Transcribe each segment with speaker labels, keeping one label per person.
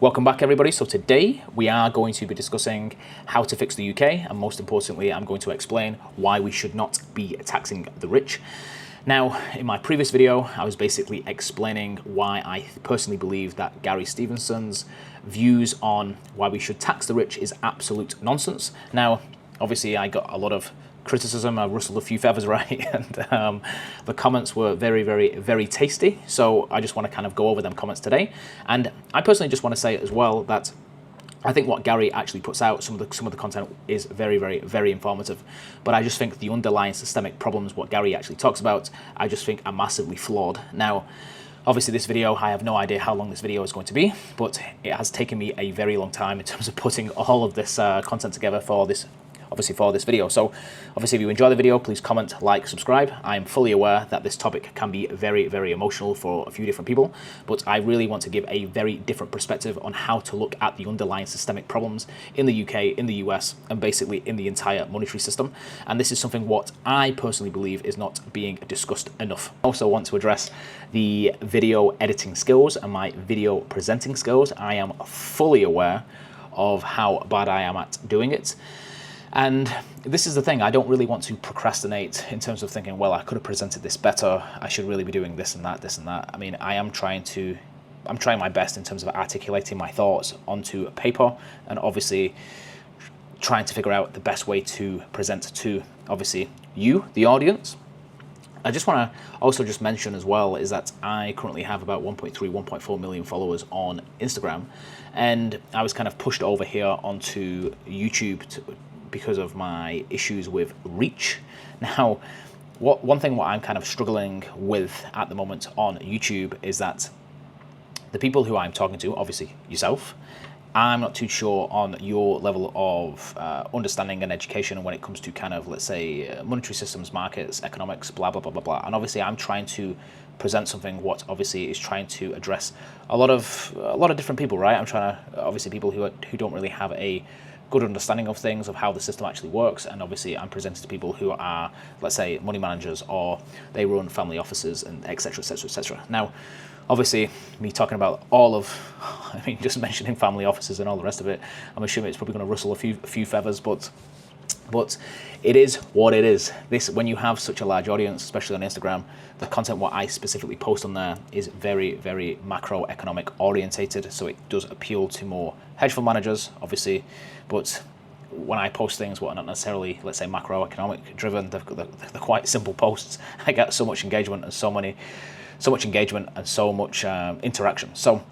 Speaker 1: Welcome back, everybody. So today we are going to be discussing how to fix the UK, and most importantly, I'm going to explain why we should not be taxing the rich. Now, in my previous video, I was basically explaining why I personally believe that Gary Stevenson's views on why we should tax the rich is absolute nonsense. Now, obviously, I got a lot of criticism. I rustled a few feathers, right? And the comments were very, very, very tasty. So I just want to kind of go over them comments today. And I personally just want to say as well that I think what Gary actually puts out, some of the content is very, very, very informative. But I just think the underlying systemic problems, what Gary actually talks about, I just think are massively flawed. Now, obviously this video, I have no idea how long this video is going to be, but it has taken me a very long time in terms of putting all of this content together for this video. So obviously if you enjoy the video, please comment, like, subscribe. I'm fully aware that this topic can be very, very emotional for a few different people, but I really want to give a very different perspective on how to look at the underlying systemic problems in the UK, in the US, and basically in the entire monetary system. And this is something what I personally believe is not being discussed enough. I also want to address the video editing skills and my video presenting skills. I am fully aware of how bad I am at doing it. And this is the thing, I don't really want to procrastinate in terms of thinking, well, I could have presented this better, I should really be doing this and that, this and that. I mean, I'm trying my best in terms of articulating my thoughts onto paper, and obviously trying to figure out the best way to present to, obviously, you, the audience. I just want to also just mention as well is that I currently have about 1.3, 1.4 million followers on Instagram, and I was kind of pushed over here onto YouTube because of my issues with reach. Now, one thing what I'm kind of struggling with at the moment on YouTube is that the people who I'm talking to, obviously yourself, I'm not too sure on your level of understanding and education when it comes to kind of, let's say, monetary systems, markets, economics, blah, blah, blah, blah, blah. And obviously I'm trying to present something what obviously is trying to address a lot of different people, right? I'm trying to, obviously, people who don't really have a good understanding of things, of how the system actually works. And obviously I'm presenting to people who are, let's say, money managers, or they run family offices, and etc, etc, etc. Now, obviously, me talking about all of, I mean, just mentioning family offices and all the rest of it, I'm assuming it's probably going to rustle a few feathers, but it is what it is. This, when you have such a large audience, especially on Instagram, the content what I specifically post on there is very, very macroeconomic orientated, so it does appeal to more hedge fund managers, obviously, but when I post things what are not necessarily, let's say, macroeconomic driven, they're quite simple posts. I get so much engagement and so much engagement and so much interaction. So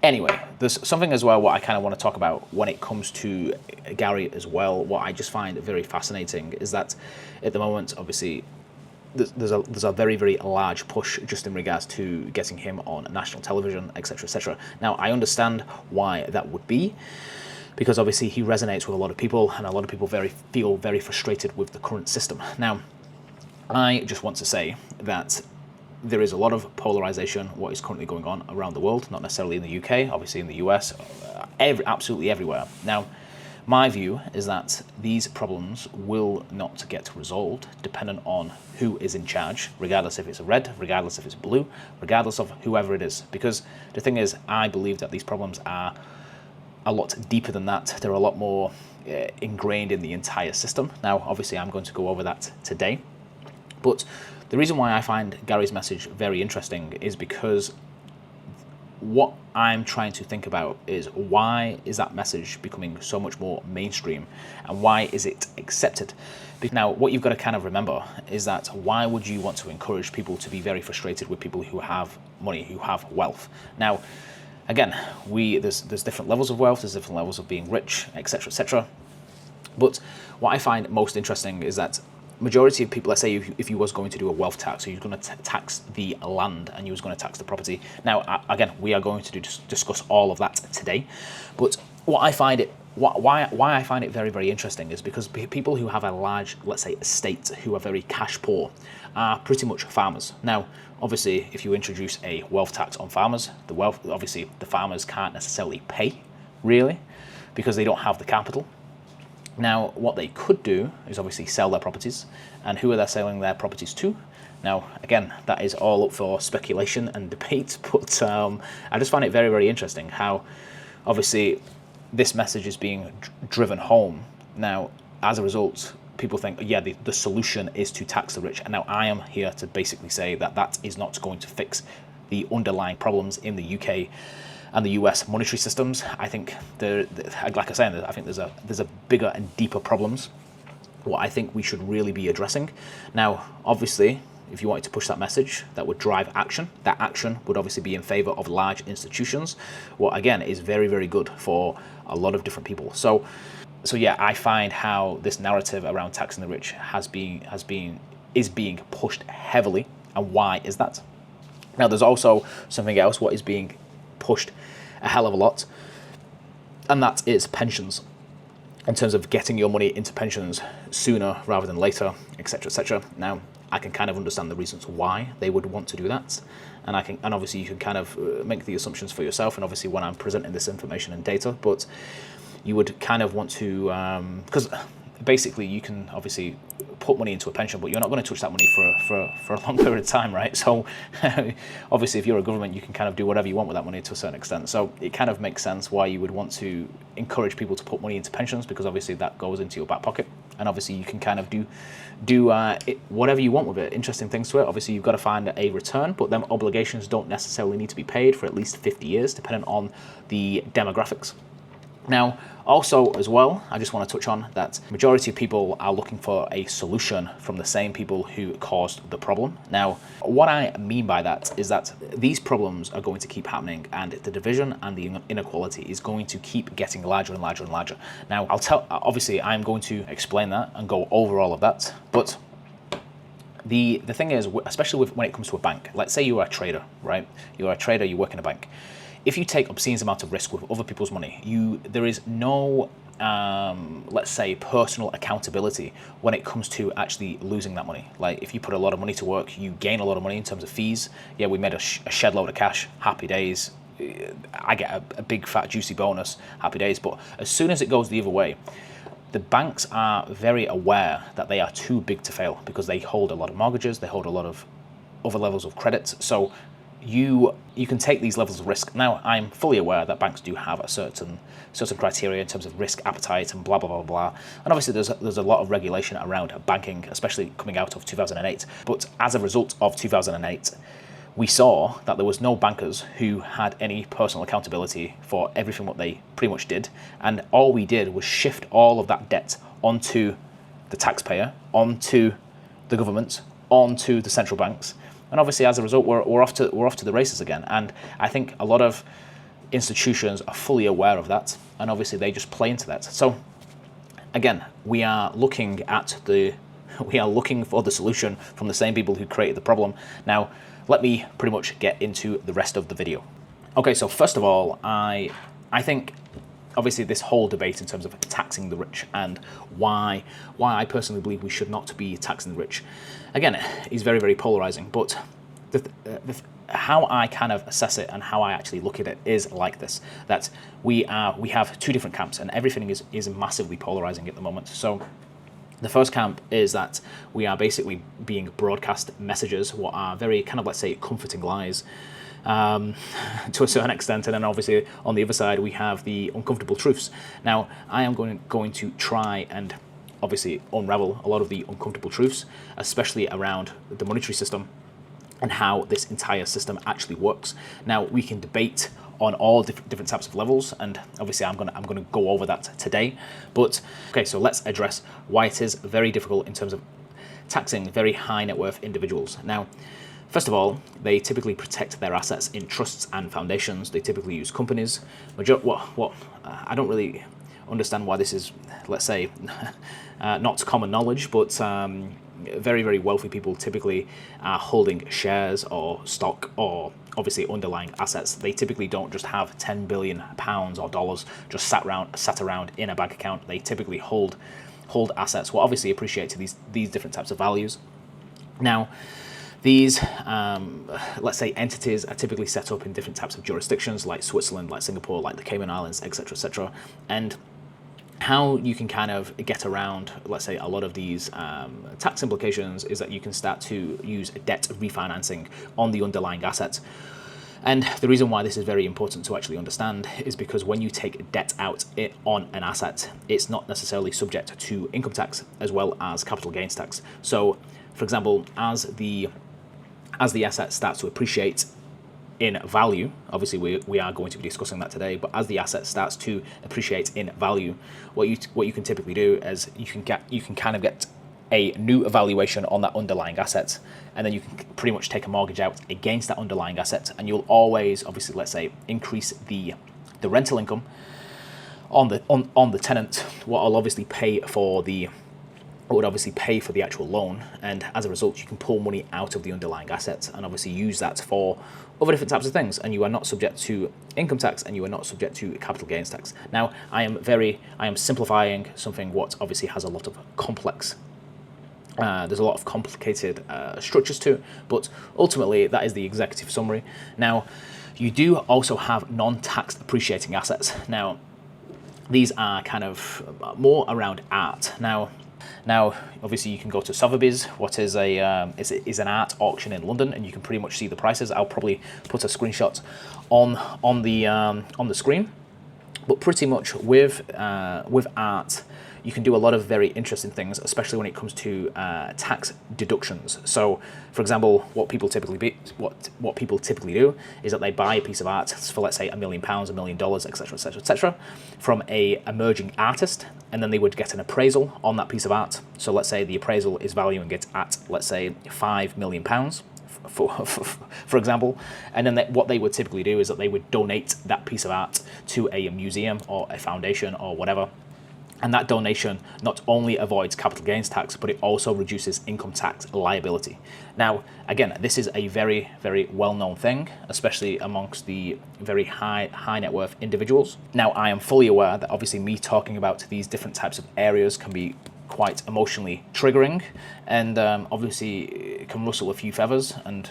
Speaker 1: anyway, there's something as well what I kind of want to talk about when it comes to Gary as well. What I just find very fascinating is that at the moment, obviously, there's a very, very large push just in regards to getting him on national television, etc, etc. Now, I understand why that would be, because obviously he resonates with a lot of people, and a lot of people feel very frustrated with the current system. Now, I just want to say that there is a lot of polarization, what is currently going on around the world, not necessarily in the UK, obviously in the US, absolutely everywhere. Now, my view is that these problems will not get resolved depending on who is in charge, regardless if it's red, regardless if it's blue, regardless of whoever it is. Because the thing is, I believe that these problems are a lot deeper than that. They're a lot more ingrained in the entire system. Now, obviously, I'm going to go over that today. But the reason why I find Gary's message very interesting is because what I'm trying to think about is, why is that message becoming so much more mainstream, and why is it accepted? Now, what you've got to kind of remember is that why would you want to encourage people to be very frustrated with people who have money, who have wealth? Now, again, there's different levels of wealth, there's different levels of being rich, etc, etc. But what I find most interesting is that majority of people, let's say if you was going to do a wealth tax, so you're going to tax the land and you was going to tax the property. Now, again, we are going to discuss all of that today. But what I find it, why I find it very, very interesting is because people who have a large, let's say, estate, who are very cash poor, are pretty much farmers. Now, obviously, if you introduce a wealth tax on farmers, obviously the farmers can't necessarily pay, really, because they don't have the capital. Now, what they could do is obviously sell their properties. And who are they selling their properties to? Now, again, that is all up for speculation and debate, but I just find it very, very interesting how obviously this message is being driven home. Now, as a result, people think, yeah, the solution is to tax the rich. And now I am here to basically say that that is not going to fix the underlying problems in the UK and the US monetary systems. I think, like I said, I think there's a bigger and deeper problems, what I think we should really be addressing. Now, obviously, if you wanted to push that message, that would drive action. That action would obviously be in favor of large institutions, what again is very, very good for a lot of different people. So yeah, I find how this narrative around taxing the rich is being pushed heavily. And why is that? Now, there's also something else what is being pushed a hell of a lot, and that is pensions, in terms of getting your money into pensions sooner rather than later, etc., etc. Now, I can kind of understand the reasons why they would want to do that, and obviously you can kind of make the assumptions for yourself, and obviously when I'm presenting this information and data, but you would kind of want to, because basically you can obviously put money into a pension, but you're not going to touch that money for a long period of time, right? So obviously if you're a government, you can kind of do whatever you want with that money to a certain extent. So it kind of makes sense why you would want to encourage people to put money into pensions, because obviously that goes into your back pocket, and obviously you can kind of do whatever you want with it, interesting things to it. Obviously you've got to find a return, but them obligations don't necessarily need to be paid for at least 50 years, depending on the demographics. Now, also as well, I just want to touch on that majority of people are looking for a solution from the same people who caused the problem. Now, what I mean by that is that these problems are going to keep happening, and the division and the inequality is going to keep getting larger and larger and larger. Now, obviously I'm going to explain that and go over all of that, but the thing is, especially when it comes to a bank, let's say you're a trader, right? You're a trader, you work in a bank. If you take obscene amount of risk with other people's money, there is no, let's say, personal accountability when it comes to actually losing that money. Like if you put a lot of money to work, you gain a lot of money in terms of fees. Yeah, we made a shed load of cash, happy days. I get a big fat juicy bonus, happy days. But as soon as it goes the other way, the banks are very aware that they are too big to fail, because they hold a lot of mortgages, they hold a lot of other levels of credit. So you can take these levels of risk. Now, I'm fully aware that banks do have a certain criteria in terms of risk appetite and blah, blah, blah, blah. And obviously there's a lot of regulation around banking, especially coming out of 2008. But as a result of 2008, we saw that there was no bankers who had any personal accountability for everything what they pretty much did. And all we did was shift all of that debt onto the taxpayer, onto the government, onto the central banks. And obviously, as a result, we're off to the races again. And I think a lot of institutions are fully aware of that, and obviously they just play into that. So again, we are looking for the solution from the same people who created the problem. Now, let me pretty much get into the rest of the video. Okay, so first of all, I think obviously this whole debate in terms of taxing the rich and why I personally believe we should not be taxing the rich, again, is very, very polarizing. But how I kind of assess it and how I actually look at it is like this: that we have two different camps, and everything is massively polarizing at the moment. So the first camp is that we are basically being broadcast messages, what are very kind of, let's say, comforting lies, to a certain extent, and then obviously on the other side we have the uncomfortable truths. Now, I am going to try and obviously unravel a lot of the uncomfortable truths, especially around the monetary system and how this entire system actually works. Now, we can debate on all different types of levels, and obviously I'm gonna go over that today. But okay, so let's address why it is very difficult in terms of taxing very high net worth individuals. Now, first of all, they typically protect their assets in trusts and foundations. They typically use companies. I don't really understand why this is, let's say, not common knowledge, but very, very wealthy people typically are holding shares or stock or obviously underlying assets. They typically don't just have £10 billion or dollars just sat around in a bank account. They typically hold assets, well, obviously appreciate to these different types of values. Now, these, let's say, entities are typically set up in different types of jurisdictions, like Switzerland, like Singapore, like the Cayman Islands, etc., etc. And how you can kind of get around, let's say, a lot of these tax implications is that you can start to use debt refinancing on the underlying assets. And the reason why this is very important to actually understand is because when you take debt out on an asset, it's not necessarily subject to income tax as well as capital gains tax. So, for example, as the asset starts to appreciate in value, obviously we are going to be discussing that today, but as the asset starts to appreciate in value, what you can typically do is you can kind of get a new evaluation on that underlying asset, and then you can pretty much take a mortgage out against that underlying asset, and you'll always, obviously, let's say, increase the rental income on the tenant, what will obviously pay for the actual loan, and as a result you can pull money out of the underlying asset and obviously use that for other different types of things, and you are not subject to income tax and you are not subject to capital gains tax. Now I am simplifying something what obviously has a lot of complex there's a lot of complicated structures to it, but ultimately that is the executive summary. Now you do also have non-tax appreciating assets. Now these are kind of more around art. Now, obviously, you can go to Sotheby's, what is is an art auction in London, and you can pretty much see the prices. I'll probably put a screenshot on the screen. But pretty much with art, you can do a lot of very interesting things, especially when it comes to tax deductions. So, for example, what people typically do is that they buy a piece of art for, let's say, £1 million, $1 million, etc., etc., etc., from a emerging artist, and then they would get an appraisal on that piece of art. So, let's say the appraisal is valuing it at, let's say, £5 million. For example, and then what they would typically do is that they would donate that piece of art to a museum or a foundation or whatever, and that donation not only avoids capital gains tax, but it also reduces income tax liability. Now, again, this is a very, very well-known thing, especially amongst the very high net worth individuals. Now, I am fully aware that obviously me talking about these different types of areas can be quite emotionally triggering, and obviously it can rustle a few feathers, and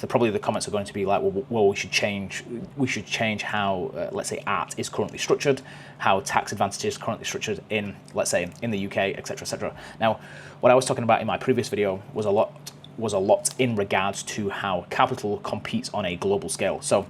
Speaker 1: probably the comments are going to be like, well, we should change how let's say art is currently structured, how tax advantages are currently structured in, let's say, in the UK, etc., etc. Now, what I was talking about in my previous video was a lot in regards to how capital competes on a global scale. So,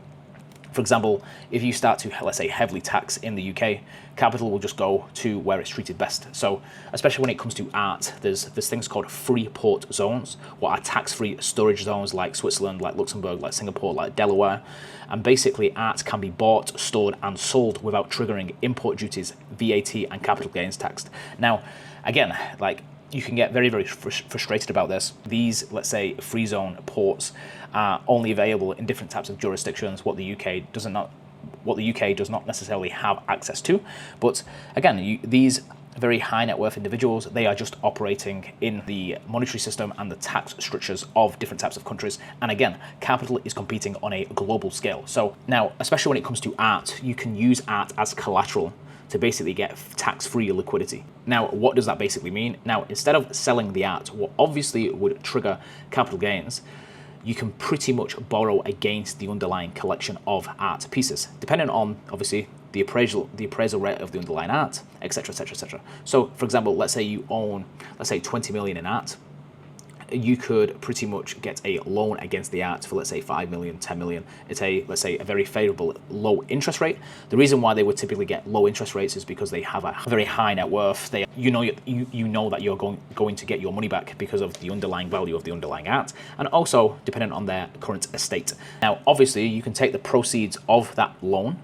Speaker 1: for example, if you start to, let's say, heavily tax in the UK, capital will just go to where it's treated best. So, especially when it comes to art, there's things called free port zones, what are tax-free storage zones like Switzerland, like Luxembourg, like Singapore, like Delaware. And basically, art can be bought, stored, and sold without triggering import duties, VAT, and capital gains tax. Now, again, like, you can get very, very frustrated about this. These, let's say, free zone ports are only available in different types of jurisdictions, what the UK does not necessarily have access to. But again, these very high net worth individuals, they are just operating in the monetary system and the tax structures of different types of countries. And again, capital is competing on a global scale. So now, especially when it comes to art, you can use art as collateral to basically get tax-free liquidity. Now, what does that basically mean? Now, instead of selling the art, what obviously would trigger capital gains, you can pretty much borrow against the underlying collection of art pieces, depending on, obviously, the appraisal rate of the underlying art, etc., etc., etc. So, for example, let's say you own, let's say, 20 million in art. You could pretty much get a loan against the art for, let's say, 5 million, 10 million. It's let's say, a very favorable low interest rate. The reason why they would typically get low interest rates is because they have a very high net worth. You know that you're going to get your money back because of the underlying value of the underlying art, and also dependent on their current estate. Now, obviously, you can take the proceeds of that loan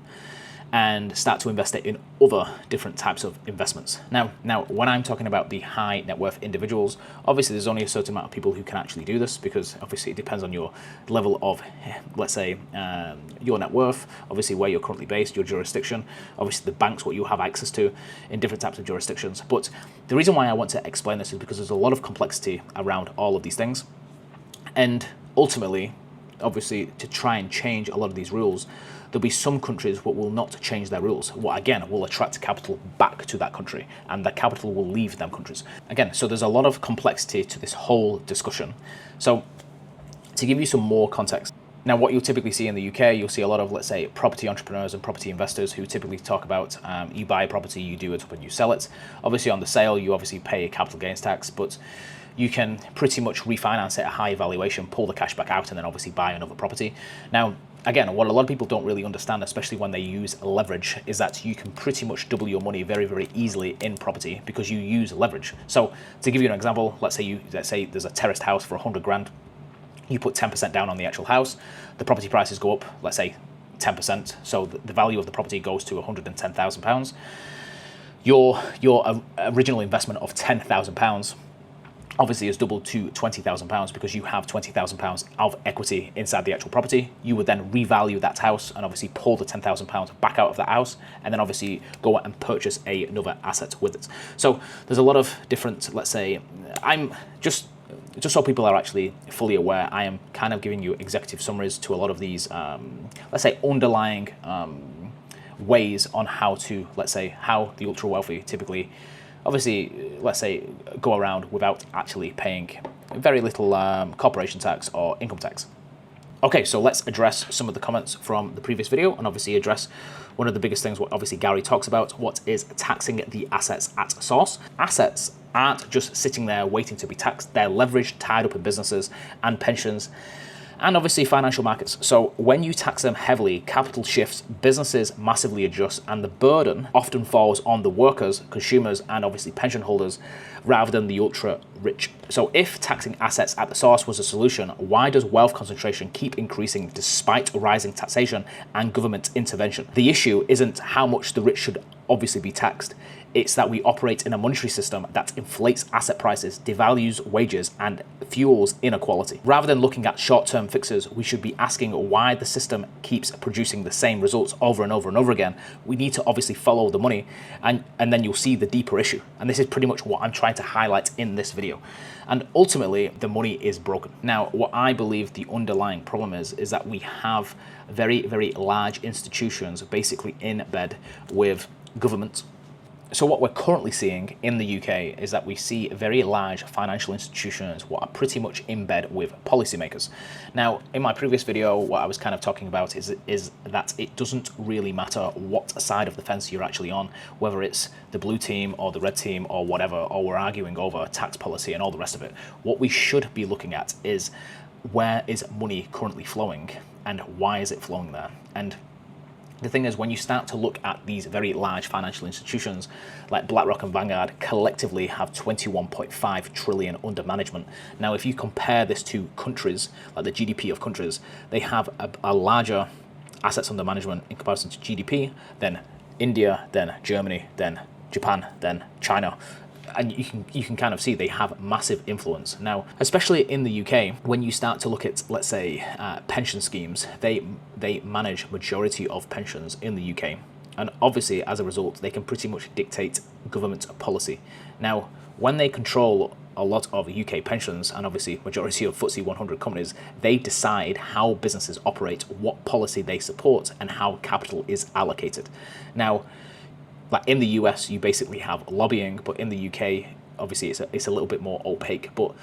Speaker 1: and start to invest it in other different types of investments. Now, when I'm talking about the high net worth individuals, obviously there's only a certain amount of people who can actually do this, because obviously it depends on your level of, let's say, your net worth, obviously where you're currently based, your jurisdiction, obviously the banks, what you have access to in different types of jurisdictions. But the reason why I want to explain this is because there's a lot of complexity around all of these things. And ultimately, obviously, to try and change a lot of these rules, there'll be some countries what will not change their rules, what again will attract capital back to that country, and that capital will leave them countries. Again, so there's a lot of complexity to this whole discussion. So to give you some more context, now what you'll typically see in the UK, you'll see a lot of, let's say, property entrepreneurs and property investors who typically talk about you buy a property, you do it up and you sell it. Obviously on the sale, you obviously pay a capital gains tax, but you can pretty much refinance it at a high valuation, pull the cash back out, and then obviously buy another property. Now, again, what a lot of people don't really understand, especially when they use leverage, is that you can pretty much double your money very, very easily in property because you use leverage. So to give you an example, let's say there's a terraced house for 100 grand. You put 10% down on the actual house. The property prices go up, let's say 10%. So the value of the property goes to £110,000. Your original investment of £10,000 obviously is doubled to £20,000 because you have £20,000 of equity inside the actual property. You would then revalue that house and obviously pull the £10,000 back out of that house and then obviously go and purchase another asset with it. So there's a lot of different, let's say, I'm just so people are actually fully aware, I am kind of giving you executive summaries to a lot of these, let's say, underlying ways on how to, let's say, how the ultra wealthy typically, obviously, let's say, go around without actually paying very little corporation tax or income tax. Okay, so let's address some of the comments from the previous video and obviously address one of the biggest things what obviously Gary talks about, what is taxing the assets at source. Assets aren't just sitting there waiting to be taxed, they're leveraged, tied up in businesses and pensions and obviously financial markets. So when you tax them heavily, capital shifts, businesses massively adjust, and the burden often falls on the workers, consumers, and obviously pension holders rather than the ultra rich. So if taxing assets at the source was a solution, why does wealth concentration keep increasing despite rising taxation and government intervention? The issue isn't how much the rich should obviously be taxed. It's that we operate in a monetary system that inflates asset prices, devalues wages, and fuels inequality. Rather than looking at short-term fixes, we should be asking why the system keeps producing the same results over and over and over again. We need to obviously follow the money, and then you'll see the deeper issue. And this is pretty much what I'm trying to highlight in this video. And ultimately, the money is broken. Now, what I believe the underlying problem is that we have very, very large institutions basically in bed with government. So what we're currently seeing in the UK is that we see very large financial institutions what are pretty much in bed with policymakers. Now, in my previous video, what I was kind of talking about is that it doesn't really matter what side of the fence you're actually on, whether it's the blue team or the red team or whatever, or we're arguing over tax policy and all the rest of it. What we should be looking at is where is money currently flowing and why is it flowing there? And the thing is, when you start to look at these very large financial institutions like BlackRock and Vanguard collectively have 21.5 trillion under management. Now, if you compare this to countries, like the GDP of countries, they have a larger assets under management in comparison to GDP than India, then Germany, then Japan, then China. And you can kind of see they have massive influence. Now, especially in the UK, when you start to look at, let's say, pension schemes, they manage majority of pensions in the UK. And obviously, as a result, they can pretty much dictate government policy. Now, when they control a lot of UK pensions and obviously majority of FTSE 100 companies, they decide how businesses operate, what policy they support, and how capital is allocated. Now, like in the US, you basically have lobbying, but in the UK, obviously it's a little bit more opaque. But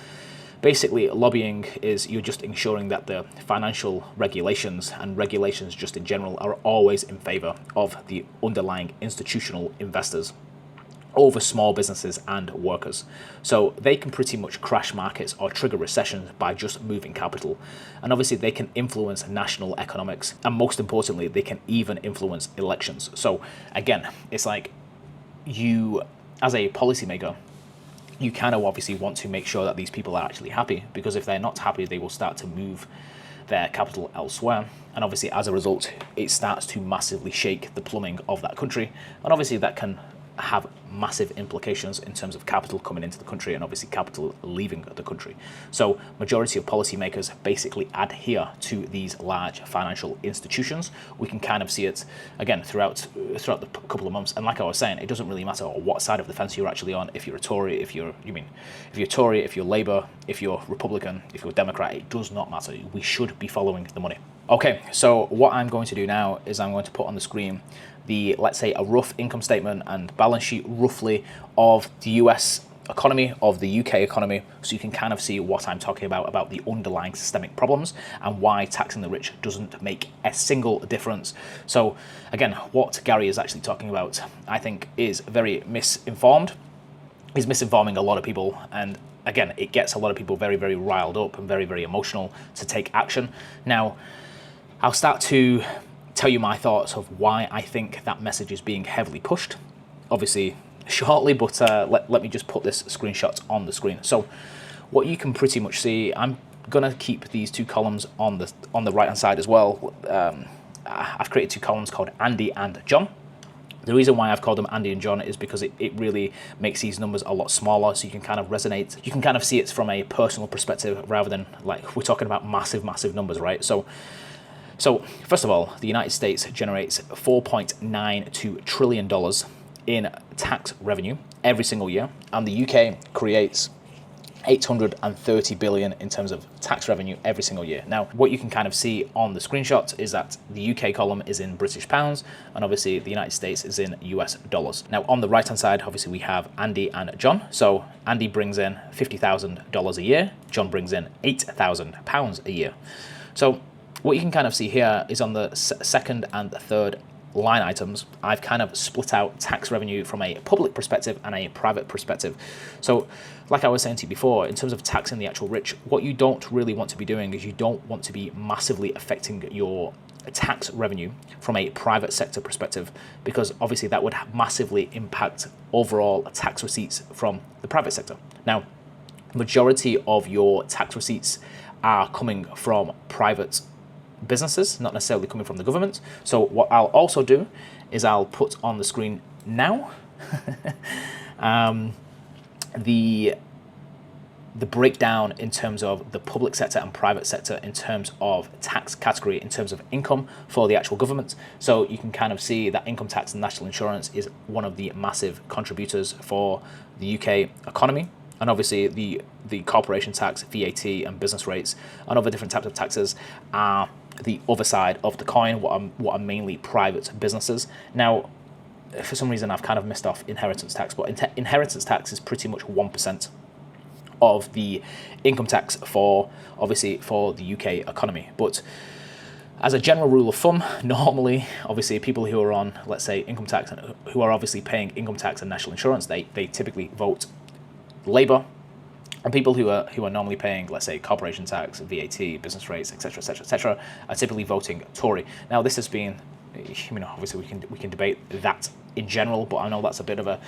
Speaker 1: basically, lobbying is you're just ensuring that the financial regulations and regulations just in general are always in favor of the underlying institutional investors over small businesses and workers. So they can pretty much crash markets or trigger recessions by just moving capital. And obviously they can influence national economics. And most importantly, they can even influence elections. So again, it's like you, as a policymaker, you kind of obviously want to make sure that these people are actually happy, because if they're not happy, they will start to move their capital elsewhere. And obviously as a result, it starts to massively shake the plumbing of that country. And obviously that can have massive implications in terms of capital coming into the country and obviously capital leaving the country. So majority of policymakers basically adhere to these large financial institutions. We can kind of see it again throughout the couple of months. And like I was saying, it doesn't really matter what side of the fence you're actually on. If you're a Tory, if you're Tory, if you're Labour, if you're Republican, if you're Democrat, it does not matter. We should be following the money. Okay, so what I'm going to do now is I'm going to put on the screen the, let's say, a rough income statement and balance sheet roughly of the US economy, of the UK economy, so you can kind of see what I'm talking about the underlying systemic problems and why taxing the rich doesn't make a single difference. So again, what Gary is actually talking about, I think, is very misinformed. He's misinforming a lot of people, and again, it gets a lot of people very, very riled up and very, very emotional to take action. Now, I'll start to tell you my thoughts of why I think that message is being heavily pushed, obviously shortly, but let me just put this screenshot on the screen. So what you can pretty much see, I'm gonna keep these two columns on the right hand side as well. I've created two columns called Andy and John. The reason why I've called them Andy and John is because it really makes these numbers a lot smaller, so you can kind of resonate. You can kind of see it from a personal perspective rather than like we're talking about massive numbers, right? So first of all, the United States generates $4.92 trillion in tax revenue every single year, and the UK creates 830 billion in terms of tax revenue every single year. Now, what you can kind of see on the screenshot is that the UK column is in British pounds, and obviously the United States is in US dollars. Now, on the right-hand side, obviously we have Andy and John. So Andy brings in $50,000 a year. John brings in £8,000 a year. So what you can kind of see here is on the second and the third line items, I've kind of split out tax revenue from a public perspective and a private perspective. So like I was saying to you before, in terms of taxing the actual rich, what you don't really want to be doing is you don't want to be massively affecting your tax revenue from a private sector perspective, because obviously that would massively impact overall tax receipts from the private sector. Now, majority of your tax receipts are coming from private businesses, not necessarily coming from the government. So what I'll also do is I'll put on the screen now the breakdown in terms of the public sector and private sector in terms of tax category, in terms of income for the actual government. So you can kind of see that income tax and national insurance is one of the massive contributors for the UK economy. And obviously the corporation tax, VAT and business rates and other different types of taxes are the other side of the coin, what are mainly private businesses. Now, for some reason, I've kind of missed off inheritance tax, but inheritance tax is pretty much 1% of the income tax for, obviously, for the UK economy. But as a general rule of thumb, normally, obviously, people who are on, let's say, income tax, who are obviously paying income tax and national insurance, they typically vote Labour. And people who are normally paying, let's say, corporation tax, VAT, business rates, etc., are typically voting Tory. Now, this has been, obviously we can debate that in general, but I know that's a bit of a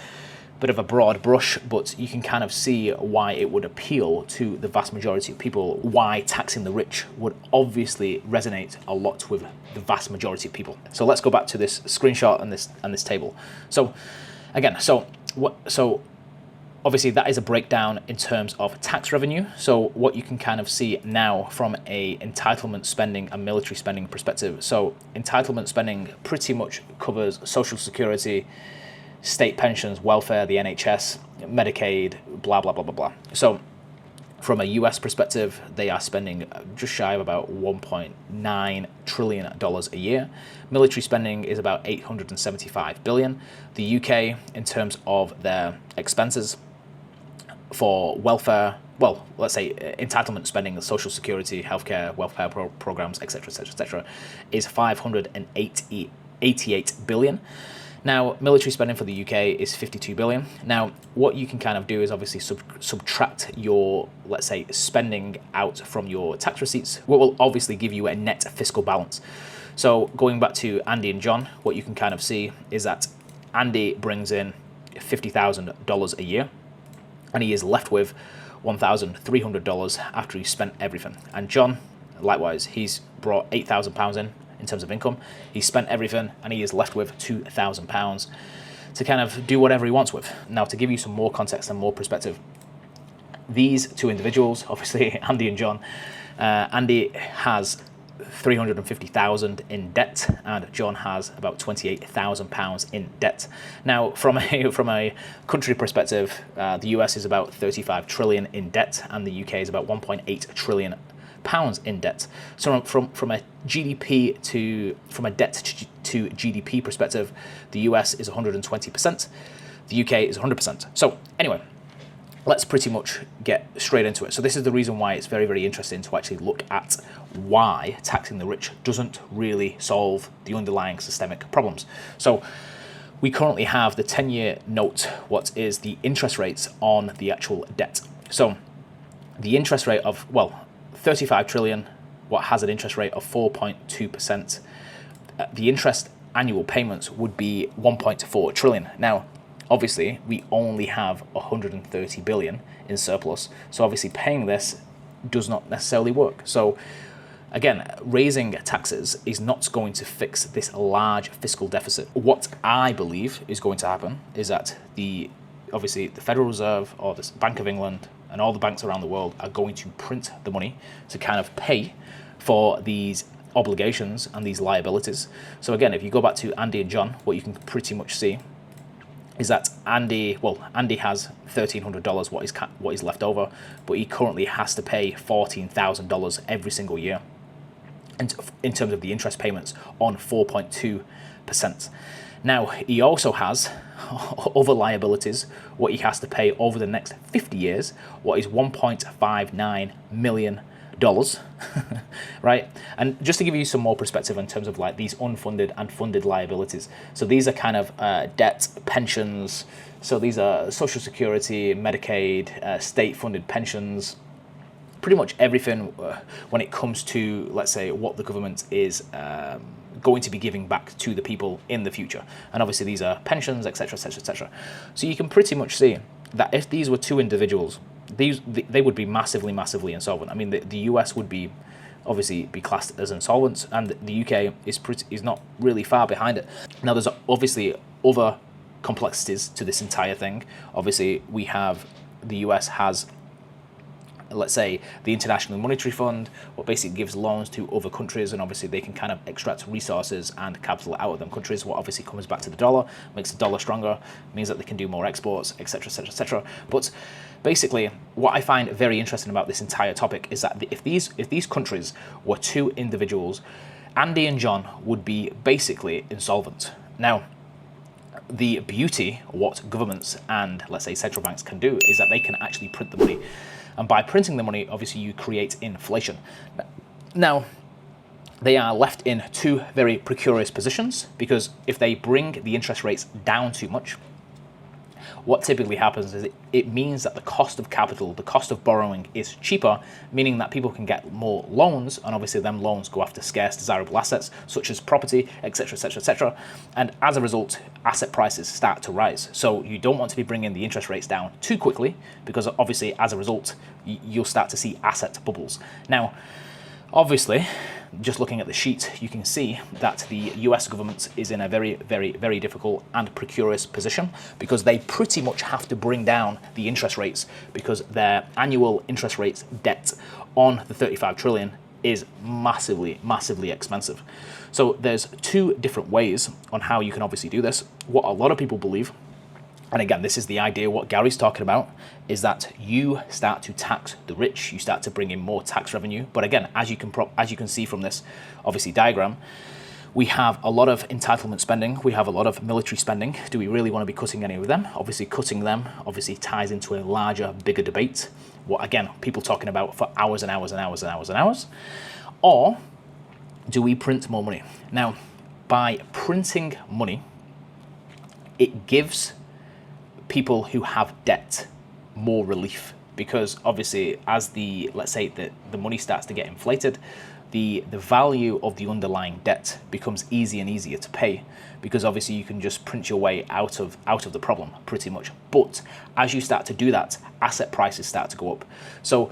Speaker 1: broad brush. But you can kind of see why it would appeal to the vast majority of people. Why taxing the rich would obviously resonate a lot with the vast majority of people. So let's go back to this screenshot and this table. So again, obviously, that is a breakdown in terms of tax revenue. So what you can kind of see now from a entitlement spending and military spending perspective. So entitlement spending pretty much covers Social Security, state pensions, welfare, the NHS, Medicaid, blah, blah, blah, blah, blah. So from a US perspective, they are spending just shy of about $1.9 trillion a year. Military spending is about $875 billion. The UK, in terms of their expenses, for welfare, well, let's say entitlement spending, Social Security, healthcare, welfare programs, etc., is 588 billion. Now, military spending for the UK is 52 billion. Now, what you can kind of do is obviously subtract your, let's say, spending out from your tax receipts, what will obviously give you a net fiscal balance. So going back to Andy and John, what you can kind of see is that Andy brings in $50,000 a year, and he is left with $1,300 after he's spent everything. And John, likewise, he's brought £8,000 in terms of income. He's spent everything, and he is left with £2,000 to kind of do whatever he wants with. Now, to give you some more context and more perspective, these two individuals, obviously Andy and John, Andy has $350,000 in debt, and John has about £28,000 in debt. Now, from a country perspective, the US is about 35 trillion in debt, and the UK is about 1.8 trillion pounds in debt. So from a GDP from a debt to GDP perspective, the US is 120%, the UK is 100%. So anyway, let's pretty much get straight into it. So this is the reason why it's very, very interesting to actually look at why taxing the rich doesn't really solve the underlying systemic problems. So we currently have the 10-year note, what is the interest rates on the actual debt. So the interest rate of, well, 35 trillion what has an interest rate of 4.2%, the interest annual payments would be 1.4 trillion. Now, obviously, we only have 130 billion in surplus. So obviously paying this does not necessarily work. So again, raising taxes is not going to fix this large fiscal deficit. What I believe is going to happen is that obviously the Federal Reserve or the Bank of England and all the banks around the world are going to print the money to kind of pay for these obligations and these liabilities. So again, if you go back to Andy and John, what you can pretty much see is that Andy has $1,300, what is left over, but he currently has to pay $14,000 every single year, and in terms of the interest payments on 4.2%. Now, he also has other liabilities, what he has to pay over the next 50 years, what is $1.59 million, right? And just to give you some more perspective in terms of like these unfunded and funded liabilities. So these are kind of debt, pensions. So these are Social Security, Medicaid, state-funded pensions, pretty much everything when it comes to, let's say, what the government is going to be giving back to the people in the future. And obviously these are pensions, etc., etc., etc. So you can pretty much see that if these were two individuals, they would be massively insolvent. I mean, the US would be obviously be classed as insolvent, and the UK is not really far behind it. Now, there's obviously other complexities to this entire thing. Obviously, the US has, let's say, the International Monetary Fund, what basically gives loans to other countries, and obviously they can kind of extract resources and capital out of them countries, what obviously comes back to the dollar, makes the dollar stronger, means that they can do more exports, etc., etc., etc. But basically, what I find very interesting about this entire topic is that if these countries were two individuals, Andy and John would be basically insolvent. Now, the beauty of what governments and, let's say, central banks can do is that they can actually print the money. And by printing the money, obviously you create inflation. Now, they are left in two very precarious positions, because if they bring the interest rates down too much, what typically happens is it means that the cost of capital, the cost of borrowing is cheaper, meaning that people can get more loans, and obviously them loans go after scarce, desirable assets, such as property, etc., etc., etc. And as a result, asset prices start to rise. So you don't want to be bringing the interest rates down too quickly, because obviously as a result, you'll start to see asset bubbles. Now, obviously, just looking at the sheet, you can see that the US government is in a very difficult and precarious position, because they pretty much have to bring down the interest rates, because their annual interest rates debt on the 35 trillion is massively expensive. So there's two different ways on how you can obviously do this. What a lot of people believe, and again, this is the idea what Gary's talking about, is that you start to tax the rich, you start to bring in more tax revenue. But again, as you can see from this obviously diagram, we have a lot of entitlement spending, we have a lot of military spending. Do we really want to be cutting any of them? Obviously cutting them obviously ties into a larger, bigger debate. What again, people talking about for hours and hours and hours and hours and hours. Or do we print more money? Now, by printing money, it gives people who have debt more relief, because obviously as let's say the money starts to get inflated, the value of the underlying debt becomes easier and easier to pay, because obviously you can just print your way out of the problem pretty much. But as you start to do that, asset prices start to go up. So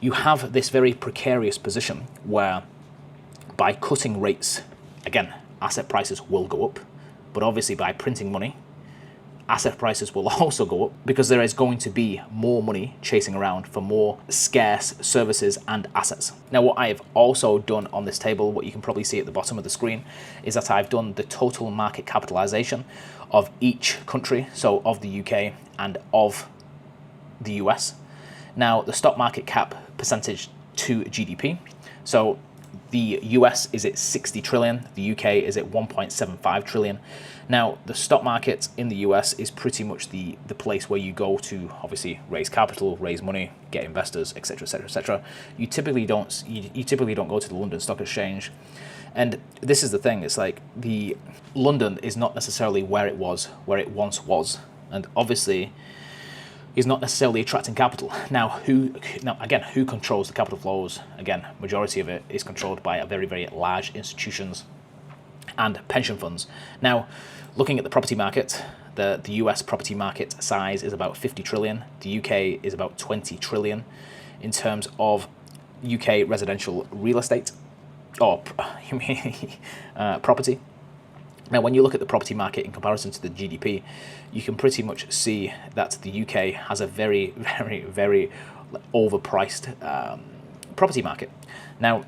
Speaker 1: you have this very precarious position where by cutting rates, again, asset prices will go up, but obviously by printing money, asset prices will also go up, because there is going to be more money chasing around for more scarce services and assets. Now, what I have also done on this table, what you can probably see at the bottom of the screen, is that I've done the total market capitalization of each country, so of the UK and of the US. Now, the stock market cap percentage to GDP. So the US is at 60 trillion, the UK is at 1.75 trillion. Now, the stock market in the US is pretty much the place where you go to obviously raise capital, raise money, get investors, etc., etc., etc. You typically don't go to the London Stock Exchange. And this is the thing, it's like the London is not necessarily where it once was. And obviously is not necessarily attracting capital. Now again, who controls the capital flows? Again, majority of it is controlled by a very, very large institutions and pension funds. Now, looking at the property market, the US property market size is about 50 trillion. The UK is about 20 trillion in terms of UK residential real estate or property. Now, when you look at the property market in comparison to the GDP, you can pretty much see that the UK has a very, very, very overpriced property market. Now,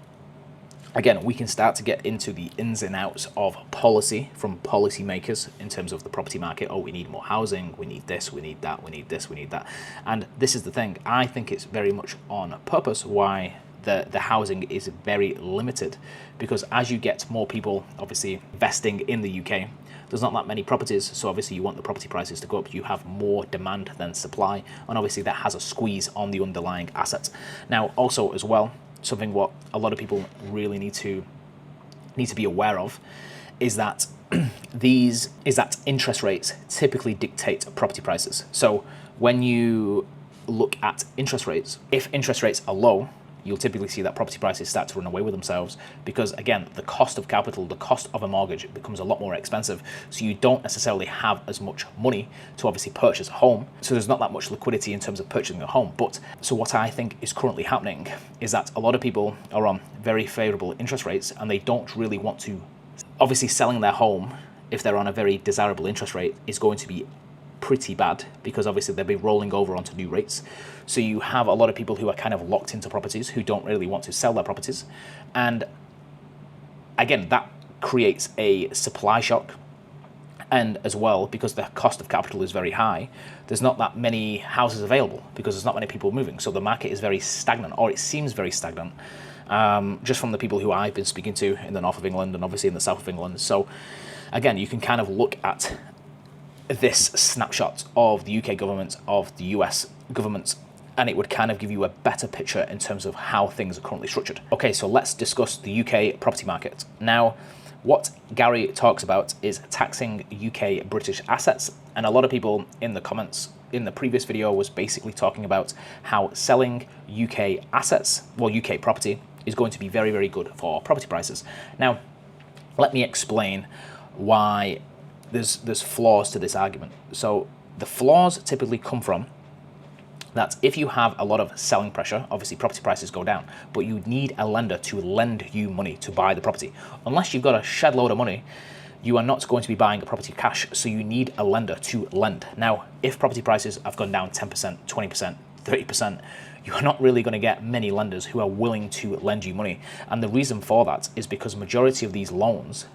Speaker 1: again, we can start to get into the ins and outs of policy from policymakers in terms of the property market. Oh, we need more housing, we need this, we need that, we need this, we need that. And this is the thing, I think it's very much on purpose why the housing is very limited, because as you get more people obviously investing in the UK, there's not that many properties, so obviously you want the property prices to go up. You have more demand than supply, and obviously that has a squeeze on the underlying assets. Now, also as well, something what a lot of people really need to be aware of is that interest rates typically dictate property prices. So when you look at interest rates, if interest rates are low, you'll typically see that property prices start to run away with themselves, because again, the cost of capital, the cost of a mortgage becomes a lot more expensive. So you don't necessarily have as much money to obviously purchase a home. So there's not that much liquidity in terms of purchasing a home. But so what I think is currently happening is that a lot of people are on very favorable interest rates, and they don't really want to, obviously selling their home if they're on a very desirable interest rate is going to be pretty bad, because obviously they'll be rolling over onto new rates. So you have a lot of people who are kind of locked into properties who don't really want to sell their properties. And again, that creates a supply shock. And as well, because the cost of capital is very high, there's not that many houses available because there's not many people moving. So the market is very stagnant, or it seems very stagnant, just from the people who I've been speaking to in the north of England and obviously in the south of England. So again, you can kind of look at this snapshot of the UK government, of the US government, and it would kind of give you a better picture in terms of how things are currently structured. Okay, so let's discuss the UK property market. Now, what Gary talks about is taxing UK British assets, and a lot of people in the comments in the previous video was basically talking about how selling UK assets, well, UK property, is going to be very, very good for property prices. Now, let me explain why there's flaws to this argument. So the flaws typically come from that if you have a lot of selling pressure, obviously property prices go down, but you need a lender to lend you money to buy the property. Unless you've got a shed load of money, you are not going to be buying a property cash, so you need a lender to lend. Now, if property prices have gone down 10%, 20%, 30%, you're not really going to get many lenders who are willing to lend you money. And the reason for that is because majority of these loans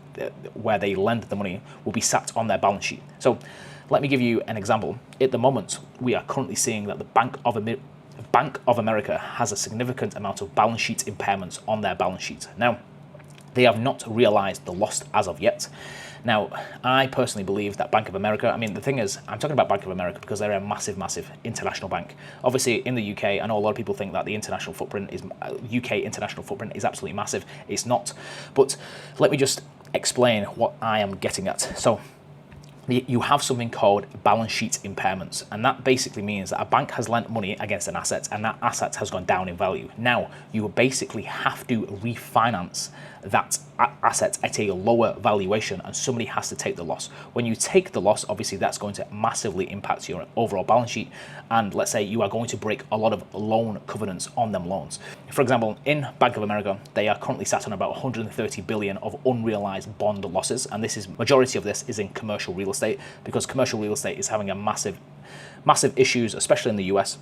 Speaker 1: where they lend the money will be sat on their balance sheet. So let me give you an example. At the moment, we are currently seeing that the Bank of America has a significant amount of balance sheet impairments on their balance sheet. Now, they have not realized the loss as of yet. Now, I personally believe that Bank of America, I mean, the thing is, I'm talking about Bank of America because they're a massive, massive international bank. Obviously, in the UK, I know a lot of people think that the international footprint is, UK international footprint is absolutely massive. It's not. But let me just explain what I am getting at. So, you have something called balance sheet impairments, and that basically means that a bank has lent money against an asset, and that asset has gone down in value. Now, you basically have to refinance that asset at a lower valuation, and somebody has to take the loss. When you take the loss, obviously that's going to massively impact your overall balance sheet, and let's say you are going to break a lot of loan covenants on them loans. For example, in Bank of America, they are currently sat on about 130 billion of unrealized bond losses, and majority of this is in commercial real estate, because commercial real estate is having a massive issues, especially in the US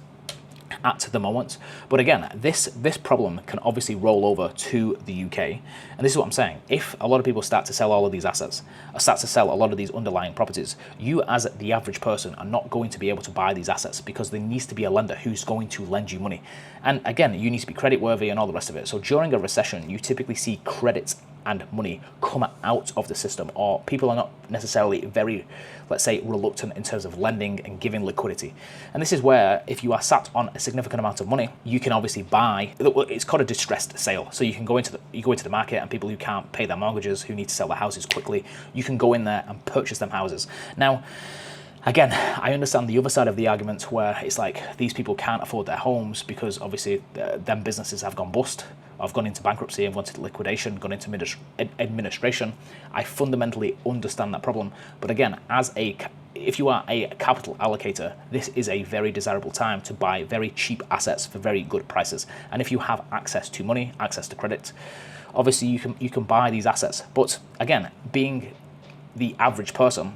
Speaker 1: at the moment. But again, this problem can obviously roll over to the UK, and this is what I'm saying. If a lot of people start to sell all of these assets, or start to sell a lot of these underlying properties, you as the average person are not going to be able to buy these assets, because there needs to be a lender who's going to lend you money. And again, you need to be credit worthy and all the rest of it. So during a recession, you typically see credit and money come out of the system, or people are not necessarily very, let's say, reluctant in terms of lending and giving liquidity. And this is where, if you are sat on a significant amount of money, you can obviously buy. It's called a distressed sale. So you can go into the market, and people who can't pay their mortgages, who need to sell their houses quickly, you can go in there and purchase them houses. Now, Again, I understand the other side of the argument where it's like these people can't afford their homes because obviously them businesses have gone bust, have gone into bankruptcy, have gone into liquidation, gone into administration. I fundamentally understand that problem. But again, if you are a capital allocator, this is a very desirable time to buy very cheap assets for very good prices. And if you have access to money, access to credit, obviously you can buy these assets. But again, being the average person,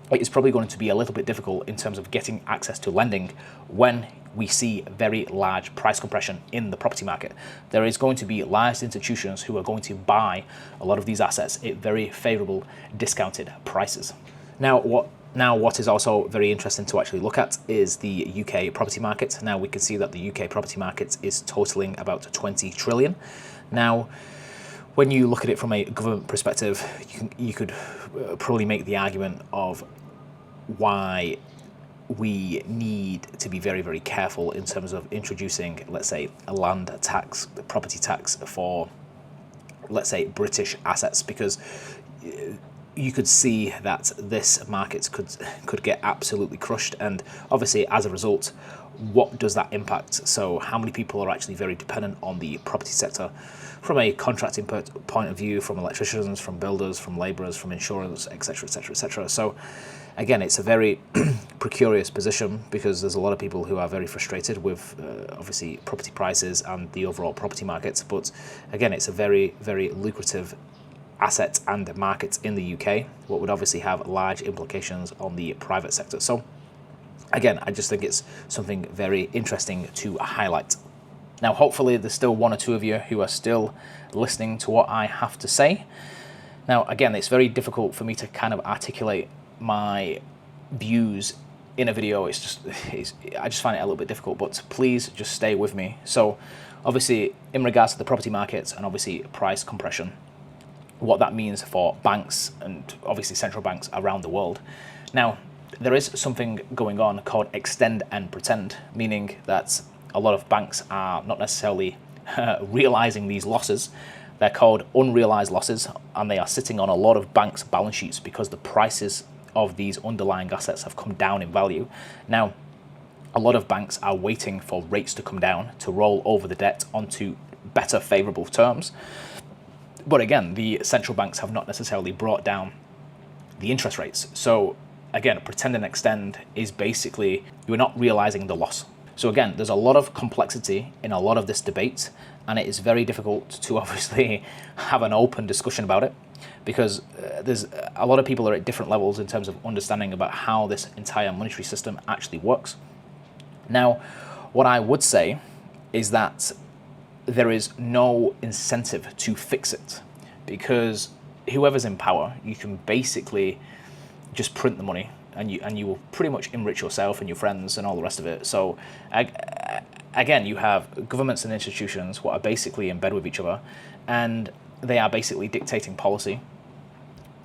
Speaker 1: it is probably going to be a little bit difficult in terms of getting access to lending when we see very large price compression in the property market. There is going to be large institutions who are going to buy a lot of these assets at very favorable discounted prices. Now what is also very interesting to actually look at is the UK property market. Now we can see that the UK property market is totaling about 20 trillion. Now, when you look at it from a government perspective, you could probably make the argument of why we need to be very, very careful in terms of introducing, let's say, a land tax, property tax for, let's say, British assets, because you could see that this market could get absolutely crushed. And obviously, as a result, what does that impact? So how many people are actually very dependent on the property sector from a contracting point of view, from electricians, from builders, from labourers, from insurance, etc., etc., etc. So again, it's a very precarious position because there's a lot of people who are very frustrated with obviously property prices and the overall property market. But again, it's a very, very lucrative asset and market in the UK, what would obviously have large implications on the private sector. So again, I just think it's something very interesting to highlight. Now, hopefully there's still one or two of you who are still listening to what I have to say. Now, again, it's very difficult for me to kind of articulate my views in a video. I just find it a little bit difficult, but please just stay with me. So obviously, in regards to the property markets and obviously price compression, what that means for banks and obviously central banks around the world. Now, there is something going on called extend and pretend, meaning that a lot of banks are not necessarily realizing these losses. They're called unrealized losses, and they are sitting on a lot of banks' balance sheets because the prices of these underlying assets have come down in value. Now, a lot of banks are waiting for rates to come down to roll over the debt onto better favorable terms. But again, the central banks have not necessarily brought down the interest rates. So again, pretend and extend is basically you're not realizing the loss. So again, there's a lot of complexity in a lot of this debate, and it is very difficult to obviously have an open discussion about it because there's a lot of people are at different levels in terms of understanding about how this entire monetary system actually works. Now, what I would say is that there is no incentive to fix it because whoever's in power, you can basically just print the money and you will pretty much enrich yourself and your friends and all the rest of it. So again, you have governments and institutions what are basically in bed with each other, and they are basically dictating policy.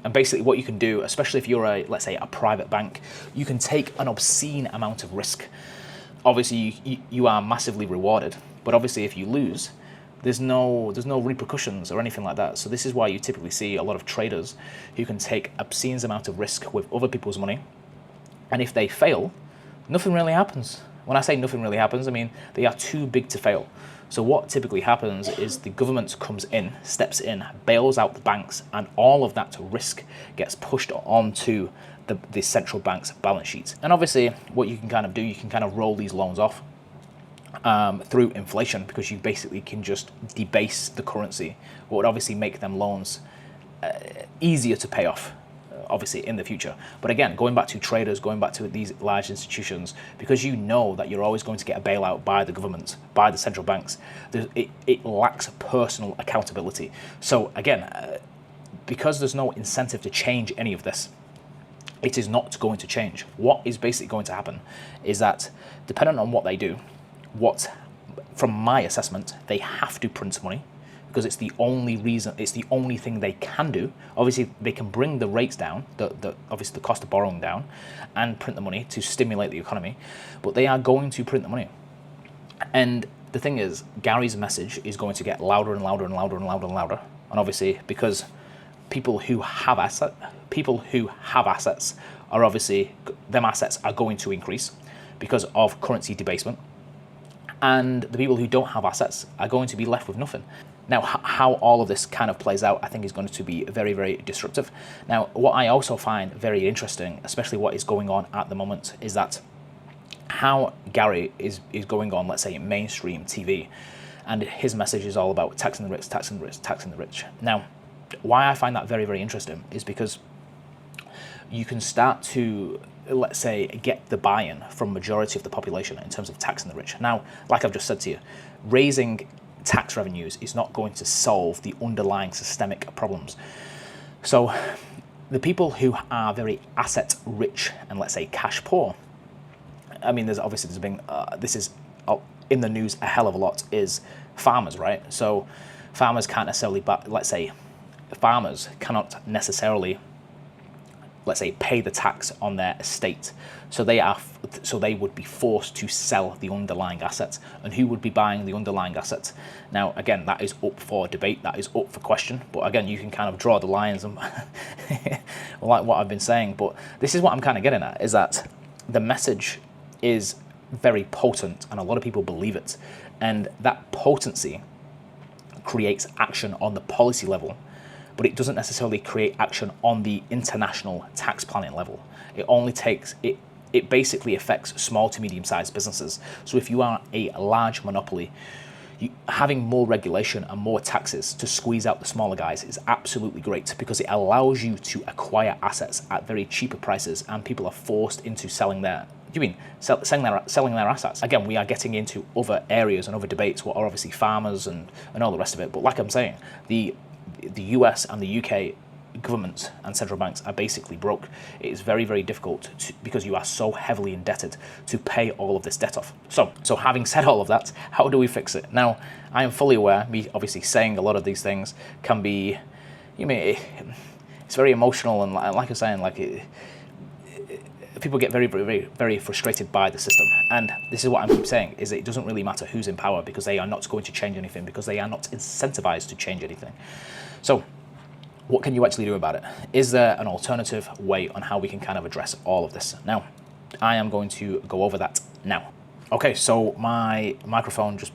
Speaker 1: And basically what you can do, especially if you're let's say a private bank, you can take an obscene amount of risk. Obviously you are massively rewarded, but obviously if you lose, there's no repercussions or anything like that. So this is why you typically see a lot of traders who can take obscene amount of risk with other people's money, and if they fail, nothing really happens. When I say nothing really happens, I mean they are too big to fail. So what typically happens is the government comes in, steps in, bails out the banks, and all of that risk gets pushed onto the central bank's balance sheet. And obviously what you can kind of do, you can kind of roll these loans off through inflation, because you basically can just debase the currency, what would obviously make them loans easier to pay off, obviously in the future. But again, going back to traders, going back to these large institutions, because you know that you're always going to get a bailout by the government, by the central banks, it lacks personal accountability. So again, because there's no incentive to change any of this, it is not going to change. What is basically going to happen is that, depending on what they do, from my assessment, they have to print money, because it's the only reason, it's the only thing they can do. Obviously, they can bring the rates down, obviously the cost of borrowing down, and print the money to stimulate the economy, but they are going to print the money. And the thing is, Gary's message is going to get louder and louder and louder and louder and louder. And obviously, because people who have assets are obviously, them assets are going to increase because of currency debasement, and the people who don't have assets are going to be left with nothing. Now, how all of this kind of plays out, I think, is going to be very, very disruptive. Now, what I also find very interesting, especially what is going on at the moment, is that how Gary is going on, let's say, mainstream TV, and his message is all about taxing the rich, taxing the rich, taxing the rich. Now, why I find that very, very interesting is because you can start to, let's say, get the buy-in from majority of the population in terms of taxing the rich. Now, like I've just said to you, raising tax revenues is not going to solve the underlying systemic problems. So the people who are very asset rich and, let's say, cash poor, I mean, there's been, this is in the news a hell of a lot, is farmers, right? So farmers can't necessarily, let's say, farmers cannot necessarily, let's say, pay the tax on their estate. So they would be forced to sell the underlying assets. And who would be buying the underlying assets? Now, again, that is up for debate, that is up for question. But again, you can kind of draw the lines and like what I've been saying. But this is what I'm kind of getting at, is that the message is very potent and a lot of people believe it. And that potency creates action on the policy level, but it doesn't necessarily create action on the international tax planning level. It only takes, it basically affects small to medium-sized businesses. So if you are a large monopoly, having more regulation and more taxes to squeeze out the smaller guys is absolutely great, because it allows you to acquire assets at very cheaper prices, and people are forced into selling their assets. Again, we are getting into other areas and other debates, what are obviously farmers and all the rest of it. But like I'm saying, the US and the UK governments and central banks are basically broke. It is very, very difficult because you are so heavily indebted to pay all of this debt off. So having said all of that, how do we fix it? Now, I am fully aware, me obviously saying a lot of these things can be, it's very emotional, and like I'm saying, like people get very, very, very frustrated by the system. And this is what I keep saying, is that it doesn't really matter who's in power, because they are not going to change anything, because they are not incentivized to change anything. So what can you actually do about it? Is there an alternative way on how we can kind of address all of this? Now, I am going to go over that now. Okay, so my microphone just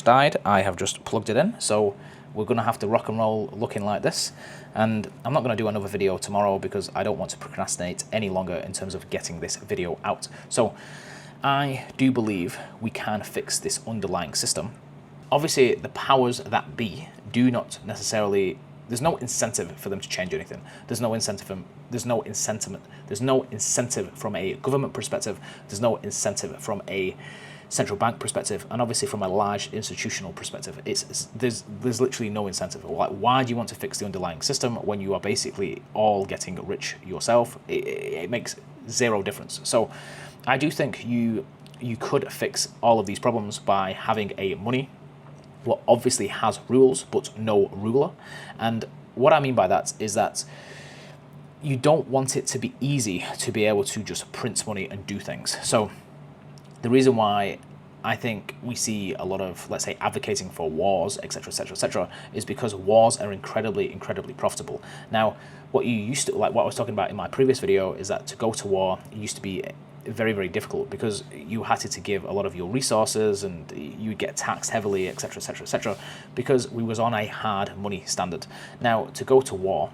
Speaker 1: died. I have just plugged it in. So we're going to have to rock and roll looking like this. And I'm not going to do another video tomorrow because I don't want to procrastinate any longer in terms of getting this video out. So I do believe we can fix this underlying system. Obviously, the powers that be do not necessarily, there's no incentive for them to change anything. There's no incentive from a government perspective. There's no incentive from a central bank perspective, and obviously from a large institutional perspective. There's literally no incentive. Why do you want to fix the underlying system when you are basically all getting rich yourself? It makes zero difference. So I do think you could fix all of these problems by having a money what obviously has rules but no ruler. And what I mean by that is that you don't want it to be easy to be able to just print money and do things. So the reason why I think we see a lot of, let's say, advocating for wars, etc., etc., etc., is because wars are incredibly, incredibly profitable. Now, what you used to, like what I was talking about in my previous video, is that to go to war used to be very, very difficult because you had to give a lot of your resources and you get taxed heavily, etc., etc., etc., because we was on a hard money standard. Now, to go to war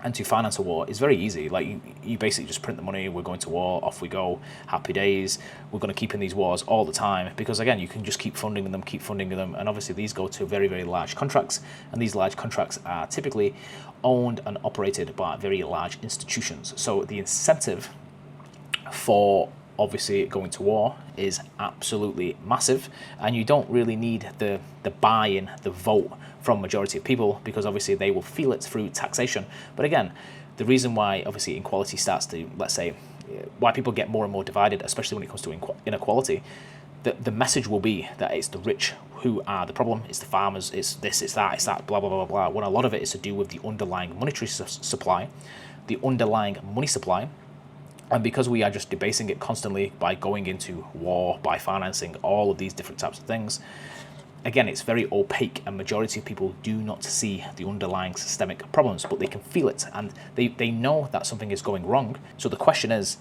Speaker 1: and to finance a war is very easy. Like you basically just print the money, we're going to war, off we go, happy days. We're going to keep in these wars all the time because, again, you can just keep funding them, and obviously these go to very, very large contracts, and these large contracts are typically owned and operated by very large institutions. So the incentive for obviously going to war is absolutely massive, and you don't really need the buy-in, the vote from majority of people, because obviously they will feel it through taxation. But again, the reason why obviously inequality starts to, let's say, why people get more and more divided, especially when it comes to inequality, the message will be that it's the rich who are the problem, it's the farmers, it's this, it's that, blah, blah, blah, blah, when a lot of it is to do with the underlying monetary supply, the underlying money supply. And because we are just debasing it constantly by going into war, by financing all of these different types of things, again, it's very opaque, and majority of people do not see the underlying systemic problems, but they can feel it, and they know that something is going wrong. So the question is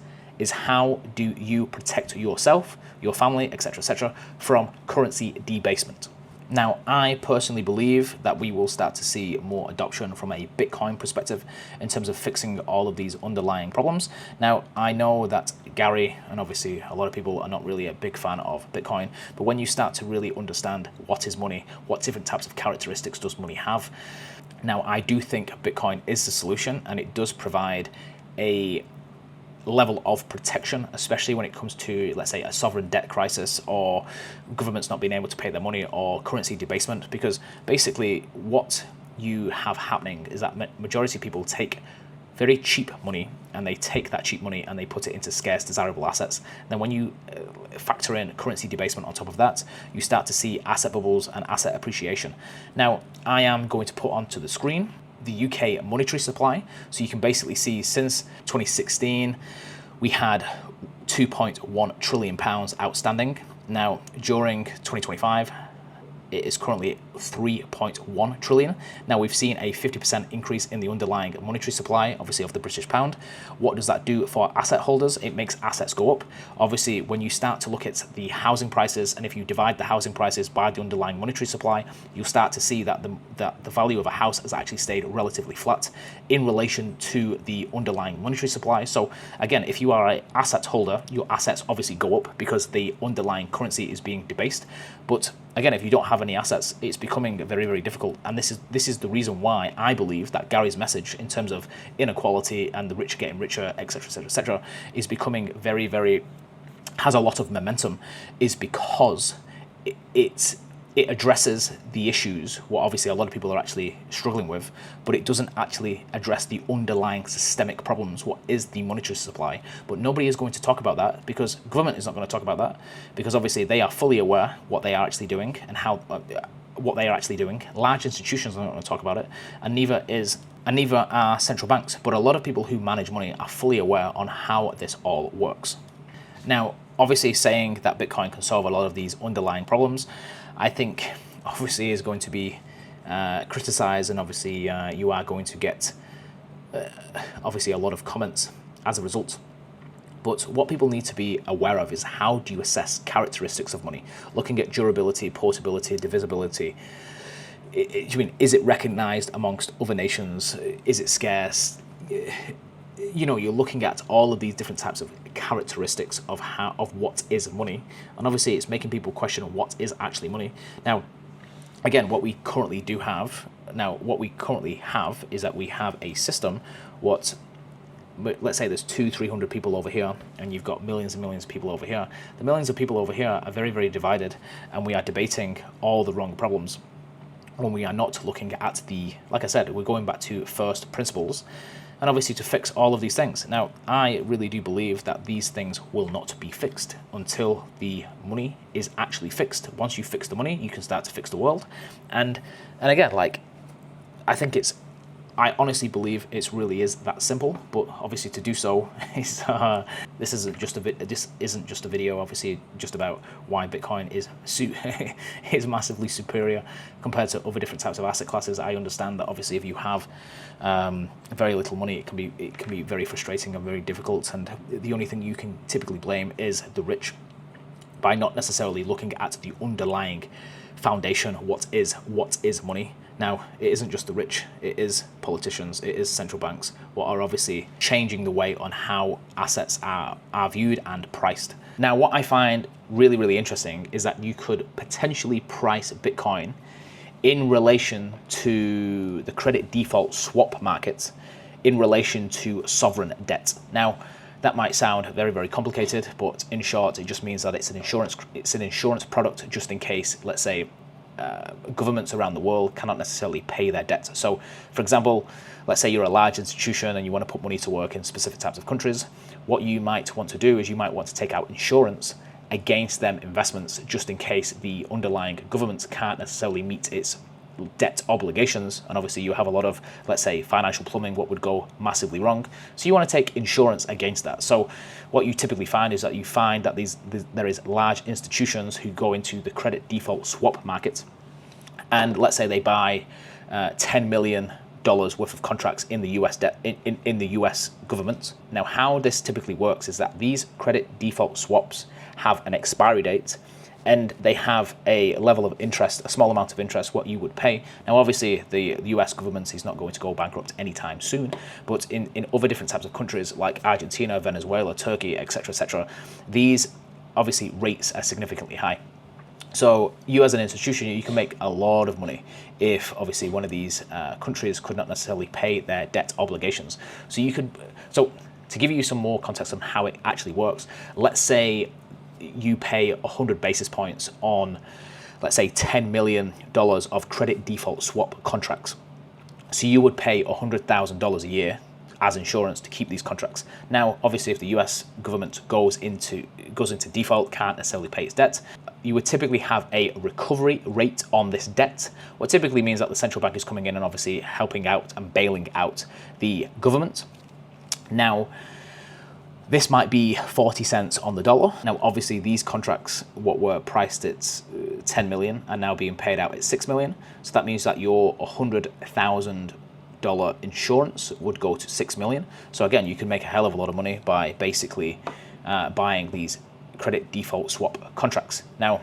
Speaker 1: how do you protect yourself, your family, etc., from currency debasement? Now, I personally believe that we will start to see more adoption from a Bitcoin perspective in terms of fixing all of these underlying problems. Now, I know that Gary, and obviously a lot of people are not really a big fan of Bitcoin, but when you start to really understand what is money, what different types of characteristics does money have, now I do think Bitcoin is the solution, and it does provide a level of protection, especially when it comes to, let's say, a sovereign debt crisis or governments not being able to pay their money or currency debasement, because basically what you have happening is that majority of people take very cheap money, and they take that cheap money and they put it into scarce desirable assets. Then when you factor in currency debasement on top of that, you start to see asset bubbles and asset appreciation. Now, I am going to put onto the screen the UK monetary supply. So you can basically see since 2016, we had 2.1 trillion pounds outstanding. Now, during 2025, it is currently 3.1 trillion. Now, we've seen a 50% increase in the underlying monetary supply, obviously, of the British pound. What does that do for asset holders? It makes assets go up. Obviously, when you start to look at the housing prices, and if you divide the housing prices by the underlying monetary supply, you'll start to see that the value of a house has actually stayed relatively flat in relation to the underlying monetary supply. So again, if you are an asset holder, your assets obviously go up because the underlying currency is being debased. But again, if you don't have any assets, it's becoming very, very difficult. And this is the reason why I believe that Gary's message in terms of inequality and the rich getting richer, etc., is becoming very, very, has a lot of momentum, is because it addresses the issues, what obviously a lot of people are actually struggling with, but it doesn't actually address the underlying systemic problems, what is the monetary supply. But nobody is going to talk about that, because government is not going to talk about that, because obviously they are fully aware what they are actually doing and how what they are actually doing. Large institutions are not going to talk about it, and neither are central banks. But a lot of people who manage money are fully aware on how this all works. Now, obviously saying that Bitcoin can solve a lot of these underlying problems, I think obviously is going to be criticized, and obviously you are going to get obviously a lot of comments as a result. But what people need to be aware of is, how do you assess characteristics of money? Looking at durability, portability, divisibility. Is it recognized amongst other nations? Is it scarce? You know, you're looking at all of these different types of characteristics of what is money, and obviously it's making people question what is actually money. Now, again, what we currently have is that we have a system. Let's say there's 200-300 people over here, and you've got millions and millions of people over here. The millions of people over here are very, very divided, and we are debating all the wrong problems when we are not looking at like I said, we're going back to first principles, and obviously to fix all of these things. Now, I really do believe that these things will not be fixed until the money is actually fixed. Once you fix the money, you can start to fix the world. And again, like, I honestly believe it really is that simple. But obviously, to do so is this isn't just a video. Obviously, just about why Bitcoin is massively superior compared to other different types of asset classes. I understand that obviously if you have very little money, it can be very frustrating and very difficult. And the only thing you can typically blame is the rich, by not necessarily looking at the underlying foundation. What is money? Now, it isn't just the rich, it is politicians, it is central banks, what are obviously changing the way on how assets are viewed and priced. Now, what I find really, really interesting is that you could potentially price Bitcoin in relation to the credit default swap markets, in relation to sovereign debt. Now, that might sound very, very complicated, but in short, it just means that it's an insurance product, just in case, let's say, governments around the world cannot necessarily pay their debt. So, for example, let's say you're a large institution and you want to put money to work in specific types of countries. What you might want to do is you might want to take out insurance against them investments, just in case the underlying government can't necessarily meet its debt obligations, and obviously you have a lot of, let's say, financial plumbing, what would go massively wrong. So you want to take insurance against that. So what you typically find is that there is large institutions who go into the credit default swap market, and let's say they buy $10 million worth of contracts in the US debt in the US government. Now, how this typically works is that these credit default swaps have an expiry date, and they have a level of interest, a small amount of interest, what you would pay. Now, obviously, the US government is not going to go bankrupt anytime soon, but in other different types of countries like Argentina, Venezuela, Turkey, etc., these obviously rates are significantly high. So you as an institution, you can make a lot of money if obviously one of these countries could not necessarily pay their debt obligations. So to give you some more context on how it actually works, let's say you pay 100 basis points on, let's say, $10 million of credit default swap contracts. So you would pay $100,000 a year as insurance to keep these contracts. Now, obviously, if the US government goes into default, can't necessarily pay its debt, you would typically have a recovery rate on this debt, what typically means that the central bank is coming in and obviously helping out and bailing out the government. Now, this might be 40 cents on the dollar. Now, obviously, these contracts, what were priced at 10 million, are now being paid out at 6 million. So that means that your $100,000 insurance would go to 6 million. So again, you can make a hell of a lot of money by basically buying these credit default swap contracts. Now,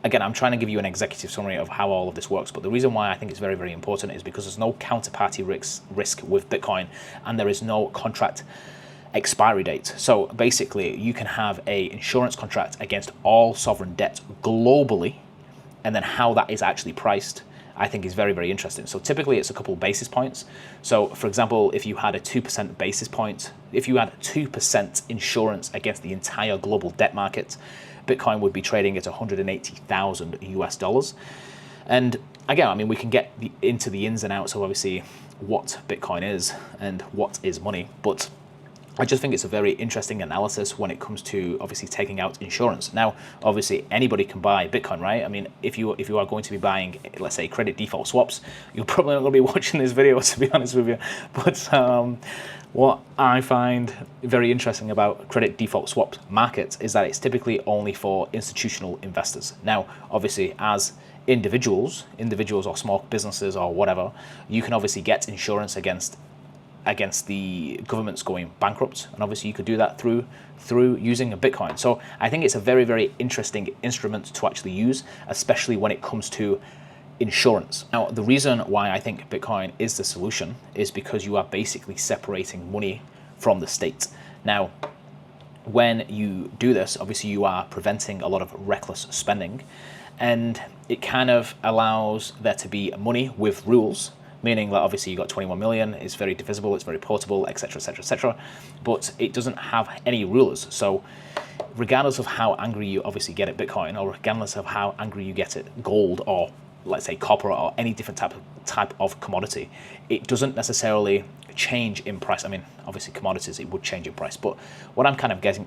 Speaker 1: again, I'm trying to give you an executive summary of how all of this works, but the reason why I think it's very, very important is because there's no counterparty risk with Bitcoin, and there is no contract expiry date. So basically, you can have a insurance contract against all sovereign debt globally, and then how that is actually priced, I think, is very, very interesting. So typically it's a couple of basis points. So for example, if you had a 2% basis point, if you had 2% insurance against the entire global debt market, Bitcoin would be trading at 180,000 US dollars. And again, I mean, we can get into the ins and outs of obviously what Bitcoin is and what is money, but I just think it's a very interesting analysis when it comes to obviously taking out insurance. Now, obviously, anybody can buy Bitcoin, right? I mean, if you are going to be buying, let's say, credit default swaps, you're probably not going to be watching this video, to be honest with you. But what I find very interesting about credit default swap market is that it's typically only for institutional investors. Now, obviously, as individuals or small businesses or whatever, you can obviously get insurance against the government's going bankrupt, and obviously you could do that through using a Bitcoin. So I think it's a very, very interesting instrument to actually use, especially when it comes to insurance. Now, the reason why I think Bitcoin is the solution is because you are basically separating money from the state. Now, when you do this, obviously you are preventing a lot of reckless spending, and it kind of allows there to be money with rules, meaning that obviously you got 21 million, it's very divisible, it's very portable, etc., but it doesn't have any rulers. So regardless of how angry you obviously get at Bitcoin, or regardless of how angry you get at gold, or let's say copper, or any different type of commodity, it doesn't necessarily change in price. I mean, obviously commodities, it would change in price, but what I'm kind of getting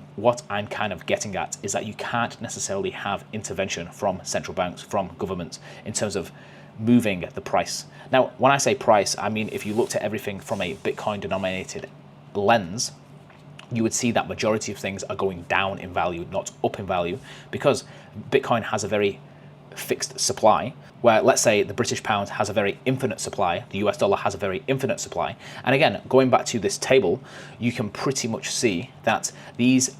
Speaker 1: at is that you can't necessarily have intervention from central banks, from governments, in terms of moving the price. Now, when I say price, I mean, if you looked at everything from a Bitcoin denominated lens, you would see that majority of things are going down in value, not up in value, because Bitcoin has a very fixed supply, where let's say the British pound has a very infinite supply, the US dollar has a very infinite supply. And again, going back to this table, you can pretty much see that these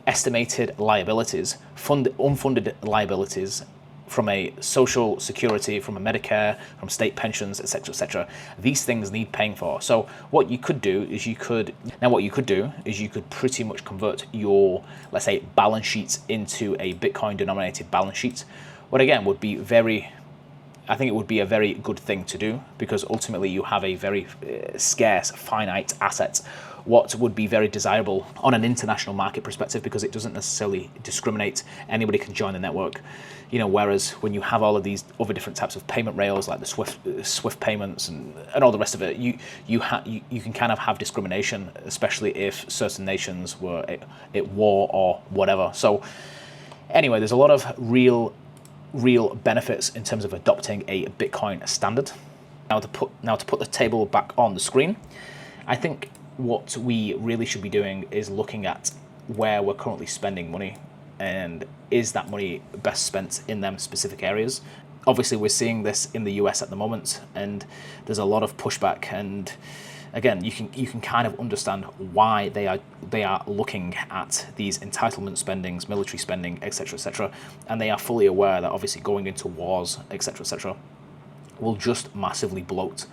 Speaker 1: estimated liabilities, unfunded liabilities, from a social security, from a Medicare, from state pensions, etc., these things need paying for. So what you could do is you could pretty much convert your, let's say, balance sheets into a Bitcoin denominated balance sheet. What again would be I think it would be a very good thing to do, because ultimately you have a very scarce, finite asset, what would be very desirable on an international market perspective, because it doesn't necessarily discriminate. Anybody can join the network, whereas when you have all of these other different types of payment rails, like the Swift payments and all the rest of it, you can kind of have discrimination, especially if certain nations were at war or whatever. So anyway, there's a lot of real real benefits in terms of adopting a Bitcoin standard. Now to put the table back on the screen, I think what we really should be doing is looking at where we're currently spending money, and is that money best spent in them specific areas. Obviously, we're seeing this in the US at the moment, and there's a lot of pushback. And again, you can kind of understand why they are looking at these entitlement spendings, military spending, etc., and they are fully aware that obviously going into wars, etc., will just massively bloat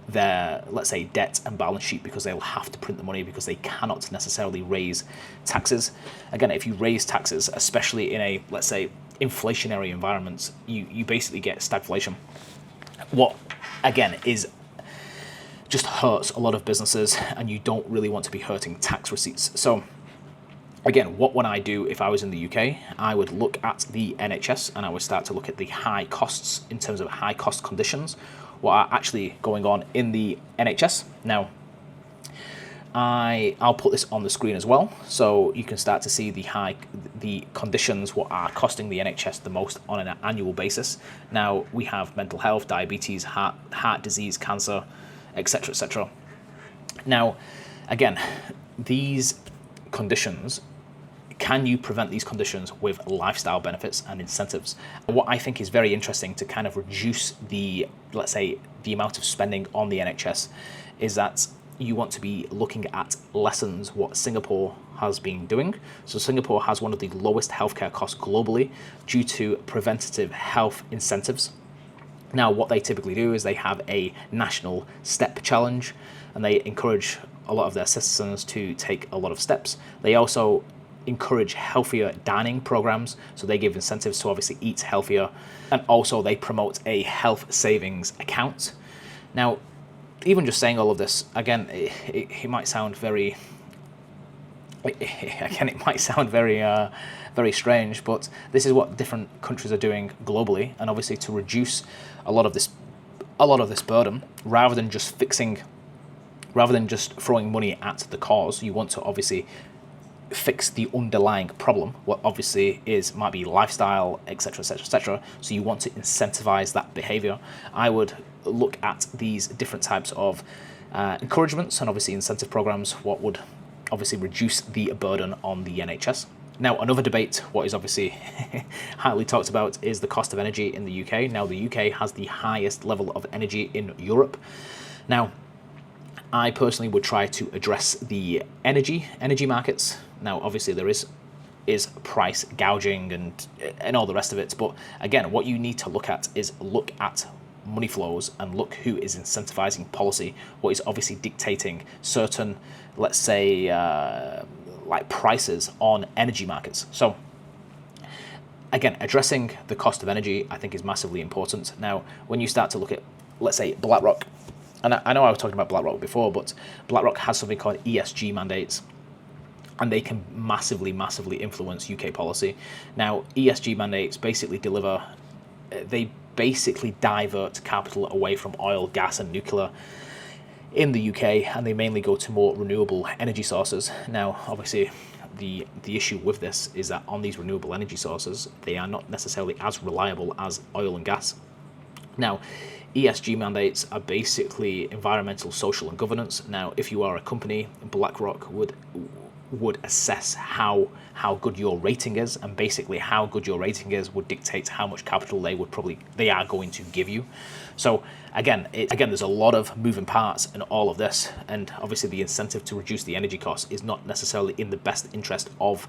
Speaker 1: their, let's say, debt and balance sheet, because they'll have to print the money because they cannot necessarily raise taxes. Again, if you raise taxes, especially in a, let's say, inflationary environment, you basically get stagflation. What, again, is just hurts a lot of businesses, and you don't really want to be hurting tax receipts. So again, what would I do if I was in the UK? I would look at the NHS, and I would start to look at the high costs in terms of high cost conditions, what are actually going on in the NHS. Now, I'll put this on the screen as well, so you can start to see the conditions, what are costing the NHS the most on an annual basis. Now, we have mental health, diabetes, heart disease, cancer, etc. Now, again, these conditions, can you prevent these conditions with lifestyle benefits and incentives? What I think is very interesting to kind of reduce the, let's say, the amount of spending on the NHS is that you want to be looking at lessons what Singapore has been doing. So Singapore has one of the lowest healthcare costs globally due to preventative health incentives. Now, what they typically do is they have a national step challenge, and they encourage a lot of their citizens to take a lot of steps. They also encourage healthier dining programs, so they give incentives to obviously eat healthier, and also they promote a health savings account. Now, even just saying all of this, again, it might sound very, very strange, but this is what different countries are doing globally, and obviously to reduce a lot of this burden, rather than just throwing money at the cause, you want to obviously fix the underlying problem, what obviously might be lifestyle, etc. So you want to incentivize that behavior. I would look at these different types of encouragements and obviously incentive programs, what would obviously reduce the burden on the NHS. Now, another debate, what is obviously highly talked about, is the cost of energy in the UK. Now, the UK has the highest level of energy in Europe. Now, I personally would try to address the energy markets. Now, obviously, there is price gouging and all the rest of it. But again, what you need to look at is look at money flows and look who is incentivizing policy, what is obviously dictating certain, let's say, like prices on energy markets. So again, addressing the cost of energy, I think, is massively important. Now, when you start to look at, let's say, BlackRock, and I know I was talking about BlackRock before, but BlackRock has something called ESG mandates, and they can massively influence UK policy. Now, ESG mandates basically basically divert capital away from oil, gas, and nuclear in the UK, and they mainly go to more renewable energy sources. Now, obviously, the issue with this is that on these renewable energy sources, they are not necessarily as reliable as oil and gas. Now, ESG mandates are basically environmental, social, and governance. Now, if you are a company, BlackRock would assess how good your rating is, and basically how good your rating is would dictate how much capital they are going to give you. So again, there's a lot of moving parts in all of this, and obviously the incentive to reduce the energy costs is not necessarily in the best interest of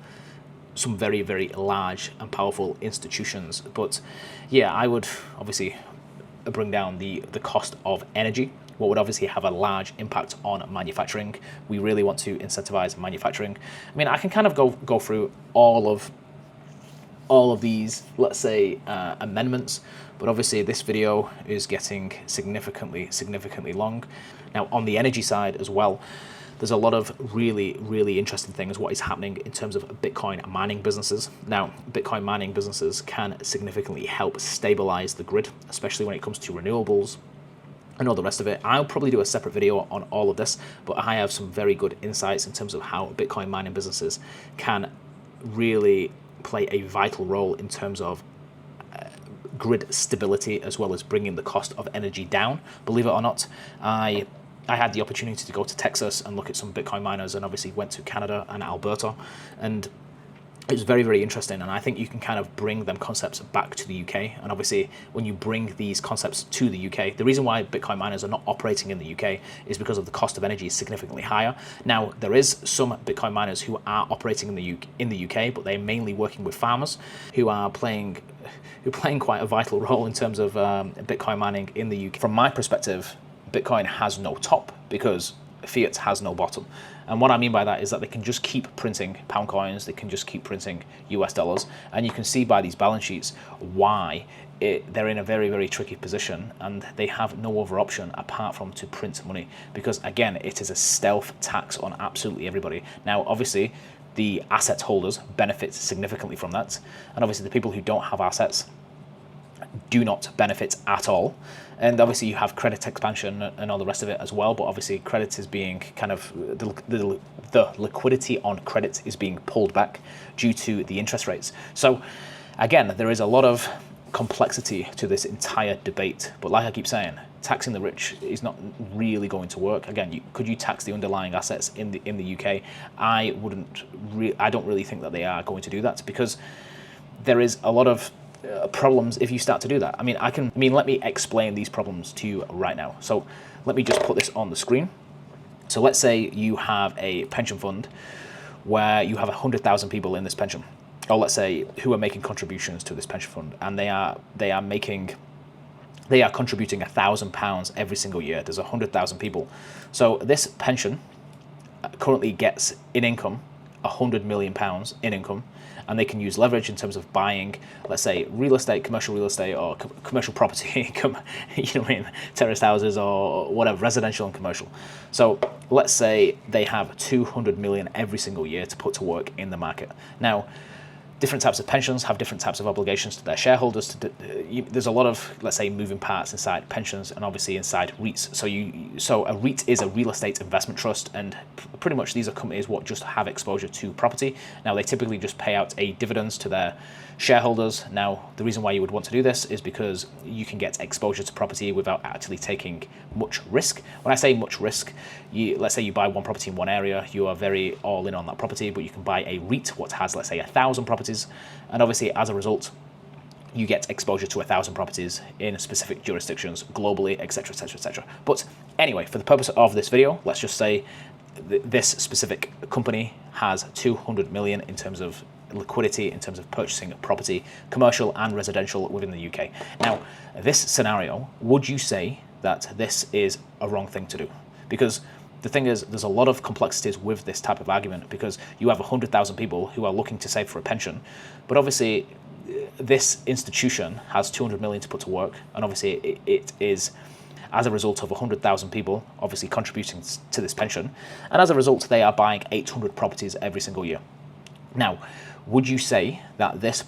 Speaker 1: some very, very large and powerful institutions. But yeah, I would obviously bring down the cost of energy, what would obviously have a large impact on manufacturing. We really want to incentivize manufacturing. I mean, I can kind of go through all of these, let's say, amendments, but obviously this video is getting significantly long. Now, on the energy side as well, there's a lot of really interesting things what is happening in terms of Bitcoin mining businesses. Now, Bitcoin mining businesses can significantly help stabilize the grid, especially when it comes to renewables and all the rest of it. I'll probably do a separate video on all of this, but I have some very good insights in terms of how Bitcoin mining businesses can really play a vital role in terms of grid stability as well as bringing the cost of energy down. Believe it or not, I had the opportunity to go to Texas and look at some Bitcoin miners, and obviously went to Canada and Alberta, and it was very, very interesting. And I think you can kind of bring them concepts back to the UK. And obviously, when you bring these concepts to the UK, the reason why Bitcoin miners are not operating in the UK is because of the cost of energy is significantly higher. Now, there is some Bitcoin miners who are operating in the UK, but they're mainly working with farmers who are playing quite a vital role in terms of Bitcoin mining in the UK. From my perspective, Bitcoin has no top because fiat has no bottom. And what I mean by that is that they can just keep printing pound coins, they can just keep printing US dollars, and you can see by these balance sheets why they're in a very, very tricky position, and they have no other option apart from to print money, because again, it is a stealth tax on absolutely everybody. Now, obviously, the asset holders benefit significantly from that, and obviously the people who don't have assets do not benefit at all. And obviously you have credit expansion and all the rest of it as well, but obviously credit is being kind of, the liquidity on credit is being pulled back due to the interest rates. So again, there is a lot of complexity to this entire debate, but like I keep saying, taxing the rich is not really going to work. Again, could you tax the underlying assets in the UK? I don't really think that they are going to do that, because there is a lot of problems if you start to do that. I mean, let me explain these problems to you right now. So let me just put this on the screen. So let's say you have a pension fund where you have 100,000 people in this pension, or let's say who are making contributions to this pension fund, and they are contributing £1,000 every single year. There's 100,000 people. So this pension currently gets in income £100 million in income, and they can use leverage in terms of buying, let's say, real estate, commercial real estate, or commercial property income, you know what I mean, terraced houses or whatever, residential and commercial. So let's say they have 200 million every single year to put to work in the market. Now, different types of pensions have different types of obligations to their shareholders. There's a lot of, let's say, moving parts inside pensions and obviously inside REITs. So a REIT is a real estate investment trust, and pretty much these are companies what just have exposure to property. Now, they typically just pay out a dividends to their shareholders. Now, the reason why you would want to do this is because you can get exposure to property without actually taking much risk. When I say much risk, let's say you buy one property in one area, you are very all in on that property, but you can buy a REIT what has, let's say, 1,000 properties, and obviously as a result you get exposure to 1,000 properties in specific jurisdictions globally, etc, etc, etc. But anyway, for the purpose of this video, let's just say this specific company has 200 million in terms of liquidity, in terms of purchasing property, commercial and residential within the UK. Now, this scenario, would you say that this is a wrong thing to do? Because the thing is, there's a lot of complexities with this type of argument, because you have 100,000 people who are looking to save for a pension, but obviously this institution has 200 million to put to work, and obviously it is as a result of 100,000 people obviously contributing to this pension, and as a result they are buying 800 properties every single year. Now, would you say that this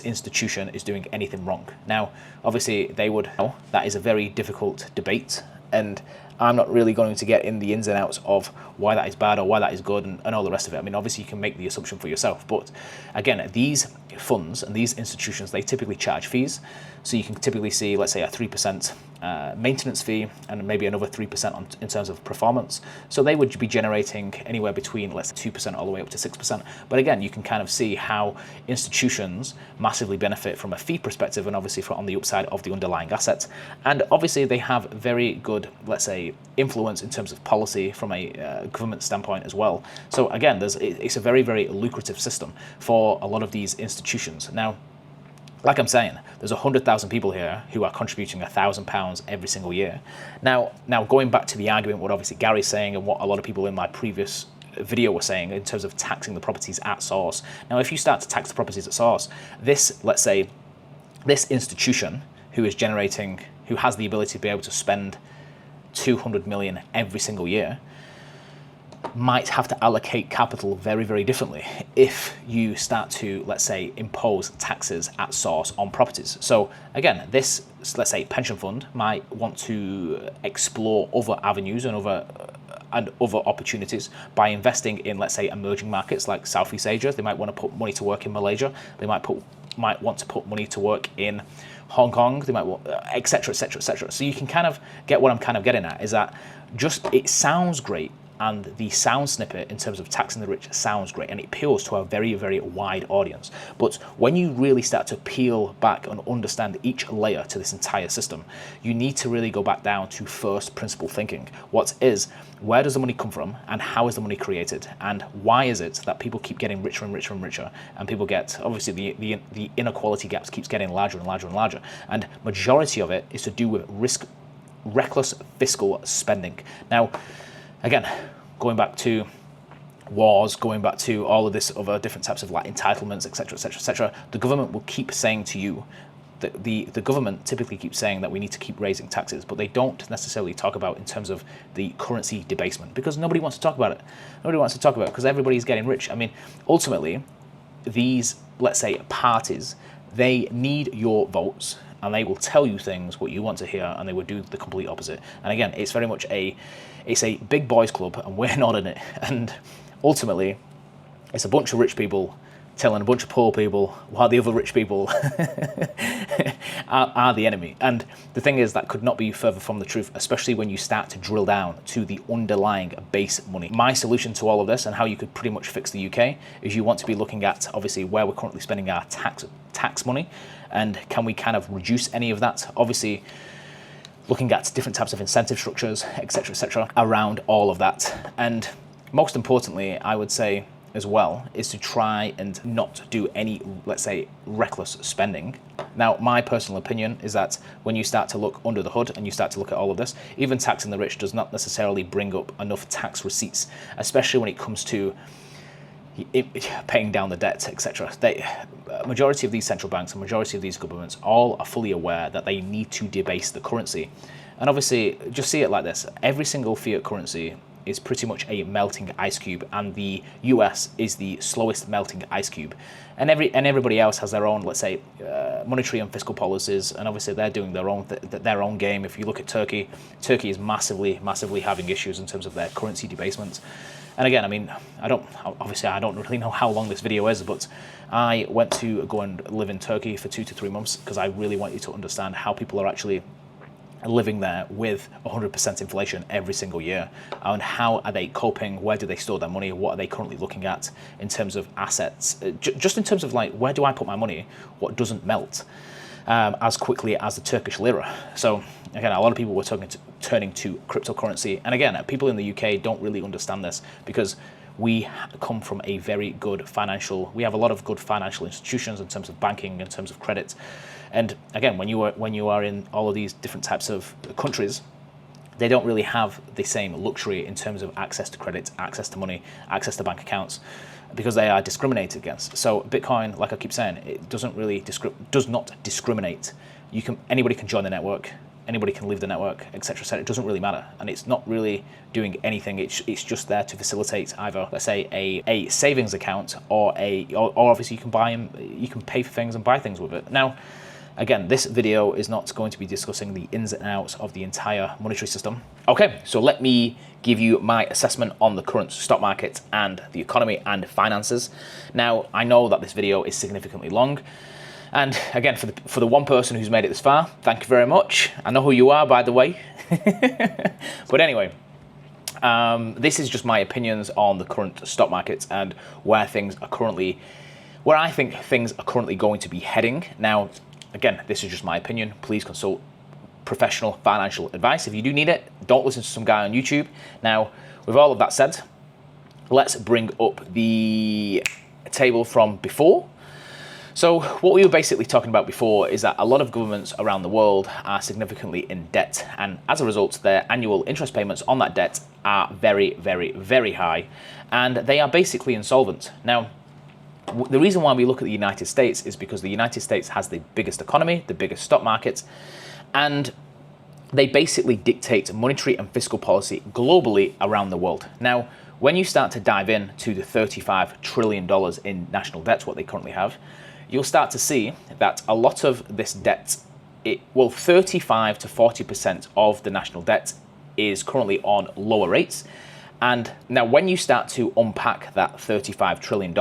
Speaker 1: institution is doing anything wrong? Now, obviously they would. That is a very difficult debate, and I'm not really going to get in the ins and outs of why that is bad or why that is good and all the rest of it. I mean, obviously you can make the assumption for yourself, but again, these funds and these institutions, they typically charge fees. So you can typically see, let's say, a 3% maintenance fee and maybe another 3% in terms of performance. So they would be generating anywhere between, let's say, 2% all the way up to 6%. But again, you can kind of see how institutions massively benefit from a fee perspective, and obviously on the upside of the underlying assets. And obviously they have very good, let's say, influence in terms of policy from a government standpoint as well. So again, it's a very, very lucrative system for a lot of these institutions. Now, like I'm saying, there's 100,000 people here who are contributing £1,000 every single year. Now going back to the argument, what obviously Gary's saying and what a lot of people in my previous video were saying in terms of taxing the properties at source. Now, if you start to tax the properties at source, let's say, this institution who has the ability to be able to spend 200 million every single year might have to allocate capital very, very differently if you start to, let's say, impose taxes at source on properties. So again, this, let's say, pension fund might want to explore other avenues and other opportunities by investing in, let's say, emerging markets like Southeast Asia. They might want to put money to work in Malaysia. They might might want to put money to work in Hong Kong, they might want, et cetera, et cetera, et cetera. So you can kind of get what I'm kind of getting at, is that just, it sounds great, and the sound snippet in terms of taxing the rich sounds great, and it appeals to a very, very wide audience. But when you really start to peel back and understand each layer to this entire system, you need to really go back down to first principle thinking. What is, where does the money come from, and how is the money created, and why is it that people keep getting richer and richer and richer, and people get, obviously the inequality gaps keeps getting larger and larger and larger, and majority of it is to do with reckless fiscal spending. Now, again, going back to wars, going back to all of this other different types of like entitlements, etc., etc., etc., the government will keep saying to you, that the government typically keeps saying that we need to keep raising taxes, but they don't necessarily talk about in terms of the currency debasement, because nobody wants to talk about it. Nobody wants to talk about it because everybody's getting rich. I mean, ultimately, these, let's say, parties, they need your votes, and they will tell you things what you want to hear, and they will do the complete opposite. And again, it's very much it's a big boys club, and we're not in it. And ultimately, it's a bunch of rich people telling a bunch of poor people why the other rich people are the enemy. And the thing is, that could not be further from the truth, especially when you start to drill down to the underlying base money. My solution to all of this, and how you could pretty much fix the UK, is you want to be looking at, obviously, where we're currently spending our tax money, and can we kind of reduce any of that? Obviously, looking at different types of incentive structures, etc., around all of that. And most importantly, I would say as well, is to try and not do any, let's say, reckless spending. Now, my personal opinion is that when you start to look under the hood and you start to look at all of this, even taxing the rich does not necessarily bring up enough tax receipts, especially when it comes to paying down the debt, etc. Majority of these central banks and majority of these governments all are fully aware that they need to debase the currency. And obviously, just see it like this. Every single fiat currency is pretty much a melting ice cube, and the US is the slowest melting ice cube. And everybody else has their own, let's say, monetary and fiscal policies, and obviously they're doing their own game. If you look at Turkey is massively having issues in terms of their currency debasement. And again, I mean, I don't really know how long this video is, but I went to go and live in Turkey for 2 to 3 months because I really want you to understand how people are actually living there with 100% inflation every single year, and how are they coping, where do they store their money, what are they currently looking at in terms of assets, just in terms of like, where do I put my money, what doesn't melt as quickly as the Turkish lira. So again, a lot of people were turning to cryptocurrency, and again, people in the UK don't really understand this because we come from a very good we have a lot of good financial institutions in terms of banking, in terms of credit. And again, when you are in all of these different types of countries, they don't really have the same luxury in terms of access to credit, access to money, access to bank accounts, because they are discriminated against. So Bitcoin, like I keep saying, it does not discriminate. Anybody can join the network, anybody can leave the network, etc., etc. It doesn't really matter, and it's not really doing anything. It's just there to facilitate either, let's say, a savings account, or obviously you can pay for things and buy things with it. Now, again, this video is not going to be discussing the ins and outs of the entire monetary system. Okay, so let me give you my assessment on the current stock market and the economy and finances. Now, I know that this video is significantly long, and again, for the one person who's made it this far, thank you very much. I know who you are, by the way. But anyway, this is just my opinions on the current stock market and where I think things are currently going to be heading. Now, again, this is just my opinion. Please consult professional financial advice. If you do need it, don't listen to some guy on YouTube. Now, with all of that said, let's bring up the table from before. So what we were basically talking about before is that a lot of governments around the world are significantly in debt, and as a result, their annual interest payments on that debt are very, very, very high, and they are basically insolvent. Now, the reason why we look at the United States is because the United States has the biggest economy, the biggest stock market, and they basically dictate monetary and fiscal policy globally around the world. Now, when you start to dive in to the $35 trillion in national debt, what they currently have, you'll start to see that a lot of this debt, 35 to 40% of the national debt is currently on lower rates, And now when you start to unpack that $35 trillion,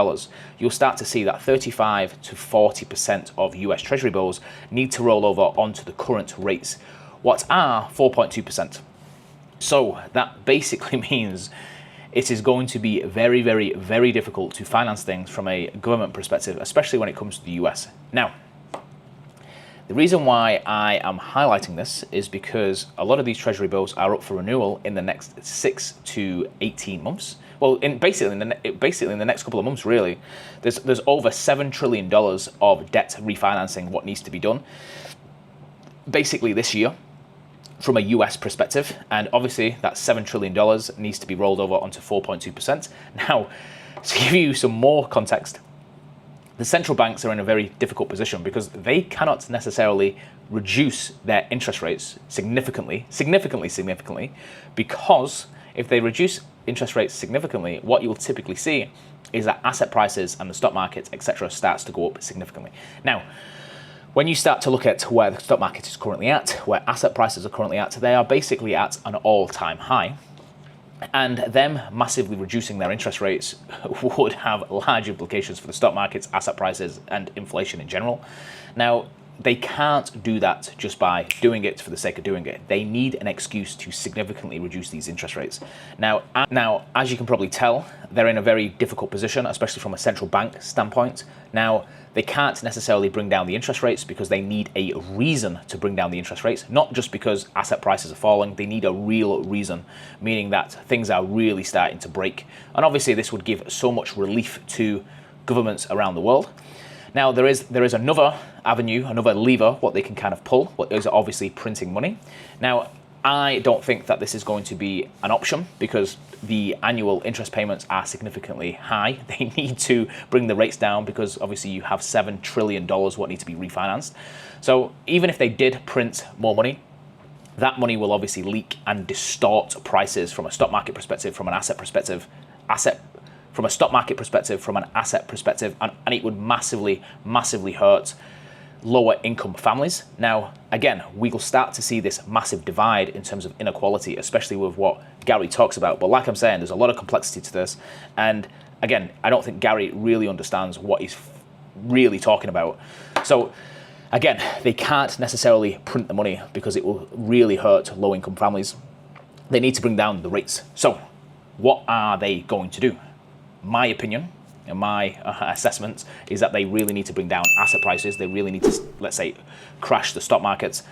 Speaker 1: you'll start to see that 35 to 40% of US Treasury bills need to roll over onto the current rates, what are 4.2%. So that basically means it is going to be very, very, very difficult to finance things from a government perspective, especially when it comes to the US. Now, the reason why I am highlighting this is because a lot of these Treasury bills are up for renewal in the next 6 to 18 months. Well, basically in the next couple of months, really. There's over $7 trillion of debt refinancing what needs to be done, basically this year, from a US perspective. And obviously that $7 trillion needs to be rolled over onto 4.2%. Now, to give you some more context, the central banks are in a very difficult position because they cannot necessarily reduce their interest rates significantly, because if they reduce interest rates significantly, what you'll typically see is that asset prices and the stock market, etc., starts to go up significantly. Now, when you start to look at where the stock market is currently at, where asset prices are currently at, they are basically at an all-time high. And them massively reducing their interest rates would have large implications for the stock markets, asset prices, and inflation in general. Now, they can't do that just by doing it for the sake of doing it. They need an excuse to significantly reduce these interest rates. Now, as you can probably tell, they're in a very difficult position, especially from a central bank standpoint. Now, they can't necessarily bring down the interest rates because they need a reason to bring down the interest rates, not just because asset prices are falling. They need a real reason, meaning that things are really starting to break. And obviously this would give so much relief to governments around the world. Now, there is another avenue, another lever, what they can kind of pull, what is obviously printing money. Now, I don't think that this is going to be an option because the annual interest payments are significantly high. They need to bring the rates down because obviously you have $7 trillion what need to be refinanced. So even if they did print more money, that money will obviously leak and distort prices from a stock market perspective, from an asset perspective, from a stock market perspective, from an asset perspective, and it would massively, massively hurt lower income families. Now, again, we will start to see this massive divide in terms of inequality, especially with what Gary talks about. But like I'm saying, there's a lot of complexity to this. And again, I don't think Gary really understands what he's really talking about. So again, they can't necessarily print the money because it will really hurt low income families. They need to bring down the rates. So what are they going to do? My opinion, and my assessment is that they really need to bring down asset prices. They really need to, let's say, crash the stock markets,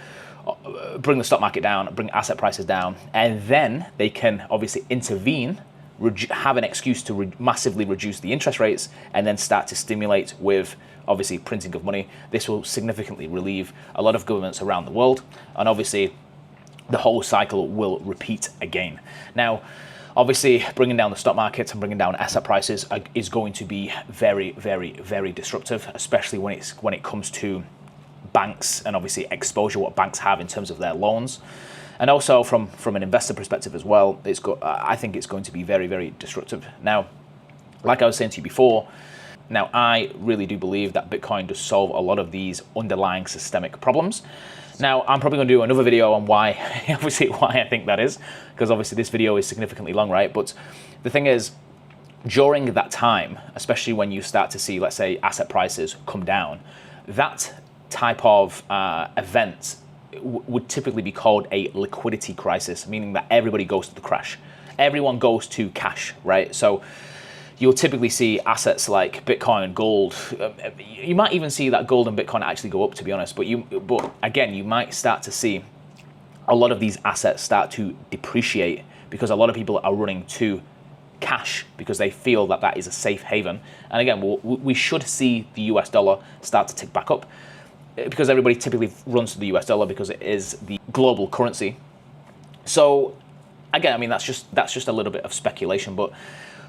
Speaker 1: bring the stock market down, bring asset prices down, and then they can obviously intervene, have an excuse to massively reduce the interest rates, and then start to stimulate with obviously printing of money. This will significantly relieve a lot of governments around the world, and obviously the whole cycle will repeat again. Now, obviously, bringing down the stock market and bringing down asset prices is going to be very, very, very disruptive, especially when it comes to banks and obviously exposure what banks have in terms of their loans, and also from an investor perspective as well. I think it's going to be very, very disruptive. Now, like I was saying to you before, now I really do believe that Bitcoin does solve a lot of these underlying systemic problems. Now, I'm probably going to do another video on why I think that is, because obviously this video is significantly long, right? But the thing is, during that time, especially when you start to see, let's say, asset prices come down, that type of event would typically be called a liquidity crisis, meaning that everybody goes to the crash. Everyone goes to cash, right? So you'll typically see assets like Bitcoin, gold. You might even see that gold and Bitcoin actually go up, to be honest. But again, you might start to see a lot of these assets start to depreciate because a lot of people are running to cash because they feel that that is a safe haven. And again, we should see the US dollar start to tick back up because everybody typically runs to the US dollar because it is the global currency. So again, I mean, that's just a little bit of speculation, but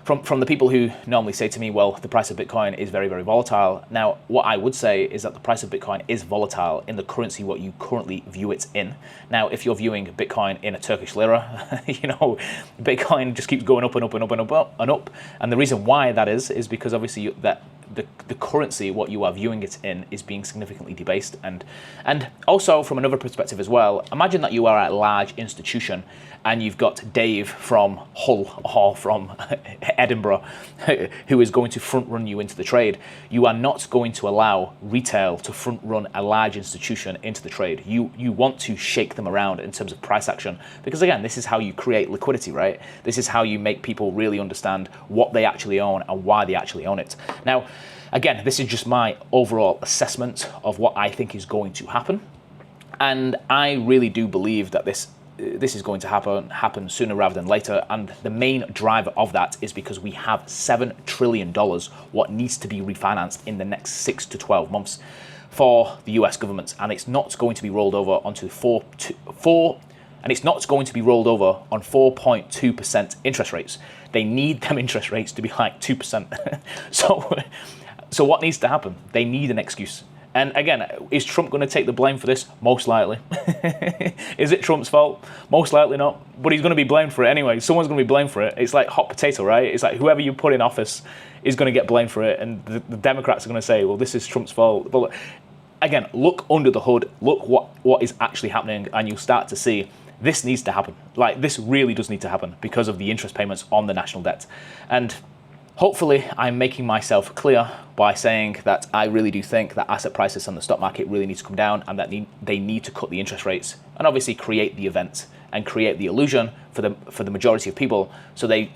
Speaker 1: from the people who normally say to me, well, the price of Bitcoin is very, very volatile. Now, what I would say is that the price of Bitcoin is volatile in the currency what you currently view it in. Now, if you're viewing Bitcoin in a Turkish lira, Bitcoin just keeps going up and up and up and up and up. And the reason why that is because obviously that the currency, what you are viewing it in, is being significantly debased. And also from another perspective as well, imagine that you are a large institution and you've got Dave from Hull or from Edinburgh who is going to front run you into the trade. You are not going to allow retail to front run a large institution into the trade. You want to shake them around in terms of price action, because again, this is how you create liquidity, right? This is how you make people really understand what they actually own and why they actually own it. Now, again, this is just my overall assessment of what I think is going to happen. And I really do believe that this is going to happen sooner rather than later. And the main driver of that is because we have $7 trillion what needs to be refinanced in the next 6 to 12 months for the US government. And it's not going to be rolled over onto and it's not going to be rolled over on 4.2% interest rates. They need them interest rates to be like 2%. So what needs to happen? They need an excuse. And again, is Trump going to take the blame for this? Most likely. Is it Trump's fault? Most likely not. But he's going to be blamed for it anyway. Someone's going to be blamed for it. It's like hot potato, right? It's like whoever you put in office is going to get blamed for it. And the Democrats are going to say, well, this is Trump's fault. But again, look under the hood. Look what is actually happening. And you'll start to see this needs to happen. Like, this really does need to happen because of the interest payments on the national debt. And hopefully I'm making myself clear by saying that I really do think that asset prices on the stock market really need to come down, and that they need to cut the interest rates and obviously create the event and create the illusion for the majority of people, so they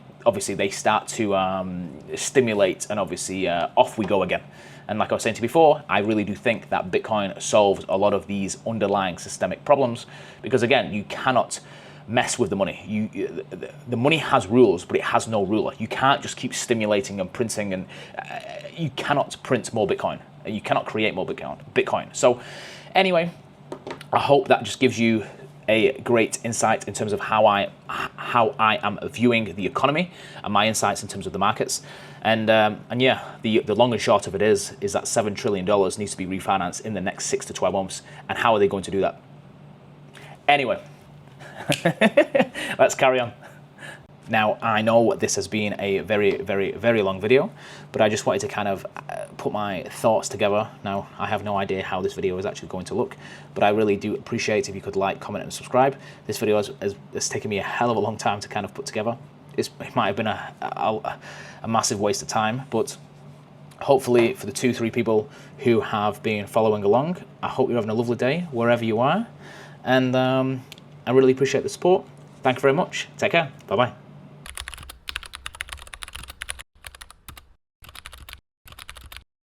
Speaker 1: start to stimulate, and obviously off we go again. And like I was saying to you before, I really do think that Bitcoin solves a lot of these underlying systemic problems, because again, you cannot mess with the money. The money has rules, but it has no ruler. You can't just keep stimulating and printing, and you cannot print more Bitcoin. You cannot create more Bitcoin. So anyway, I hope that just gives you a great insight in terms of how I am viewing the economy and my insights in terms of the markets. And yeah, the long and short of it is that $7 trillion needs to be refinanced in the next 6 to 12 months. And how are they going to do that? Anyway, let's carry on. Now, I know this has been a very, very, very long video, but I just wanted to kind of put my thoughts together. Now, I have no idea how this video is actually going to look, but I really do appreciate if you could like, comment, and subscribe. This video has taken me a hell of a long time to kind of put together. It might have been a massive waste of time, but hopefully for the 2-3 people who have been following along, I hope you're having a lovely day wherever you are. And I really appreciate the support. Thank you very much. Take care. Bye-bye.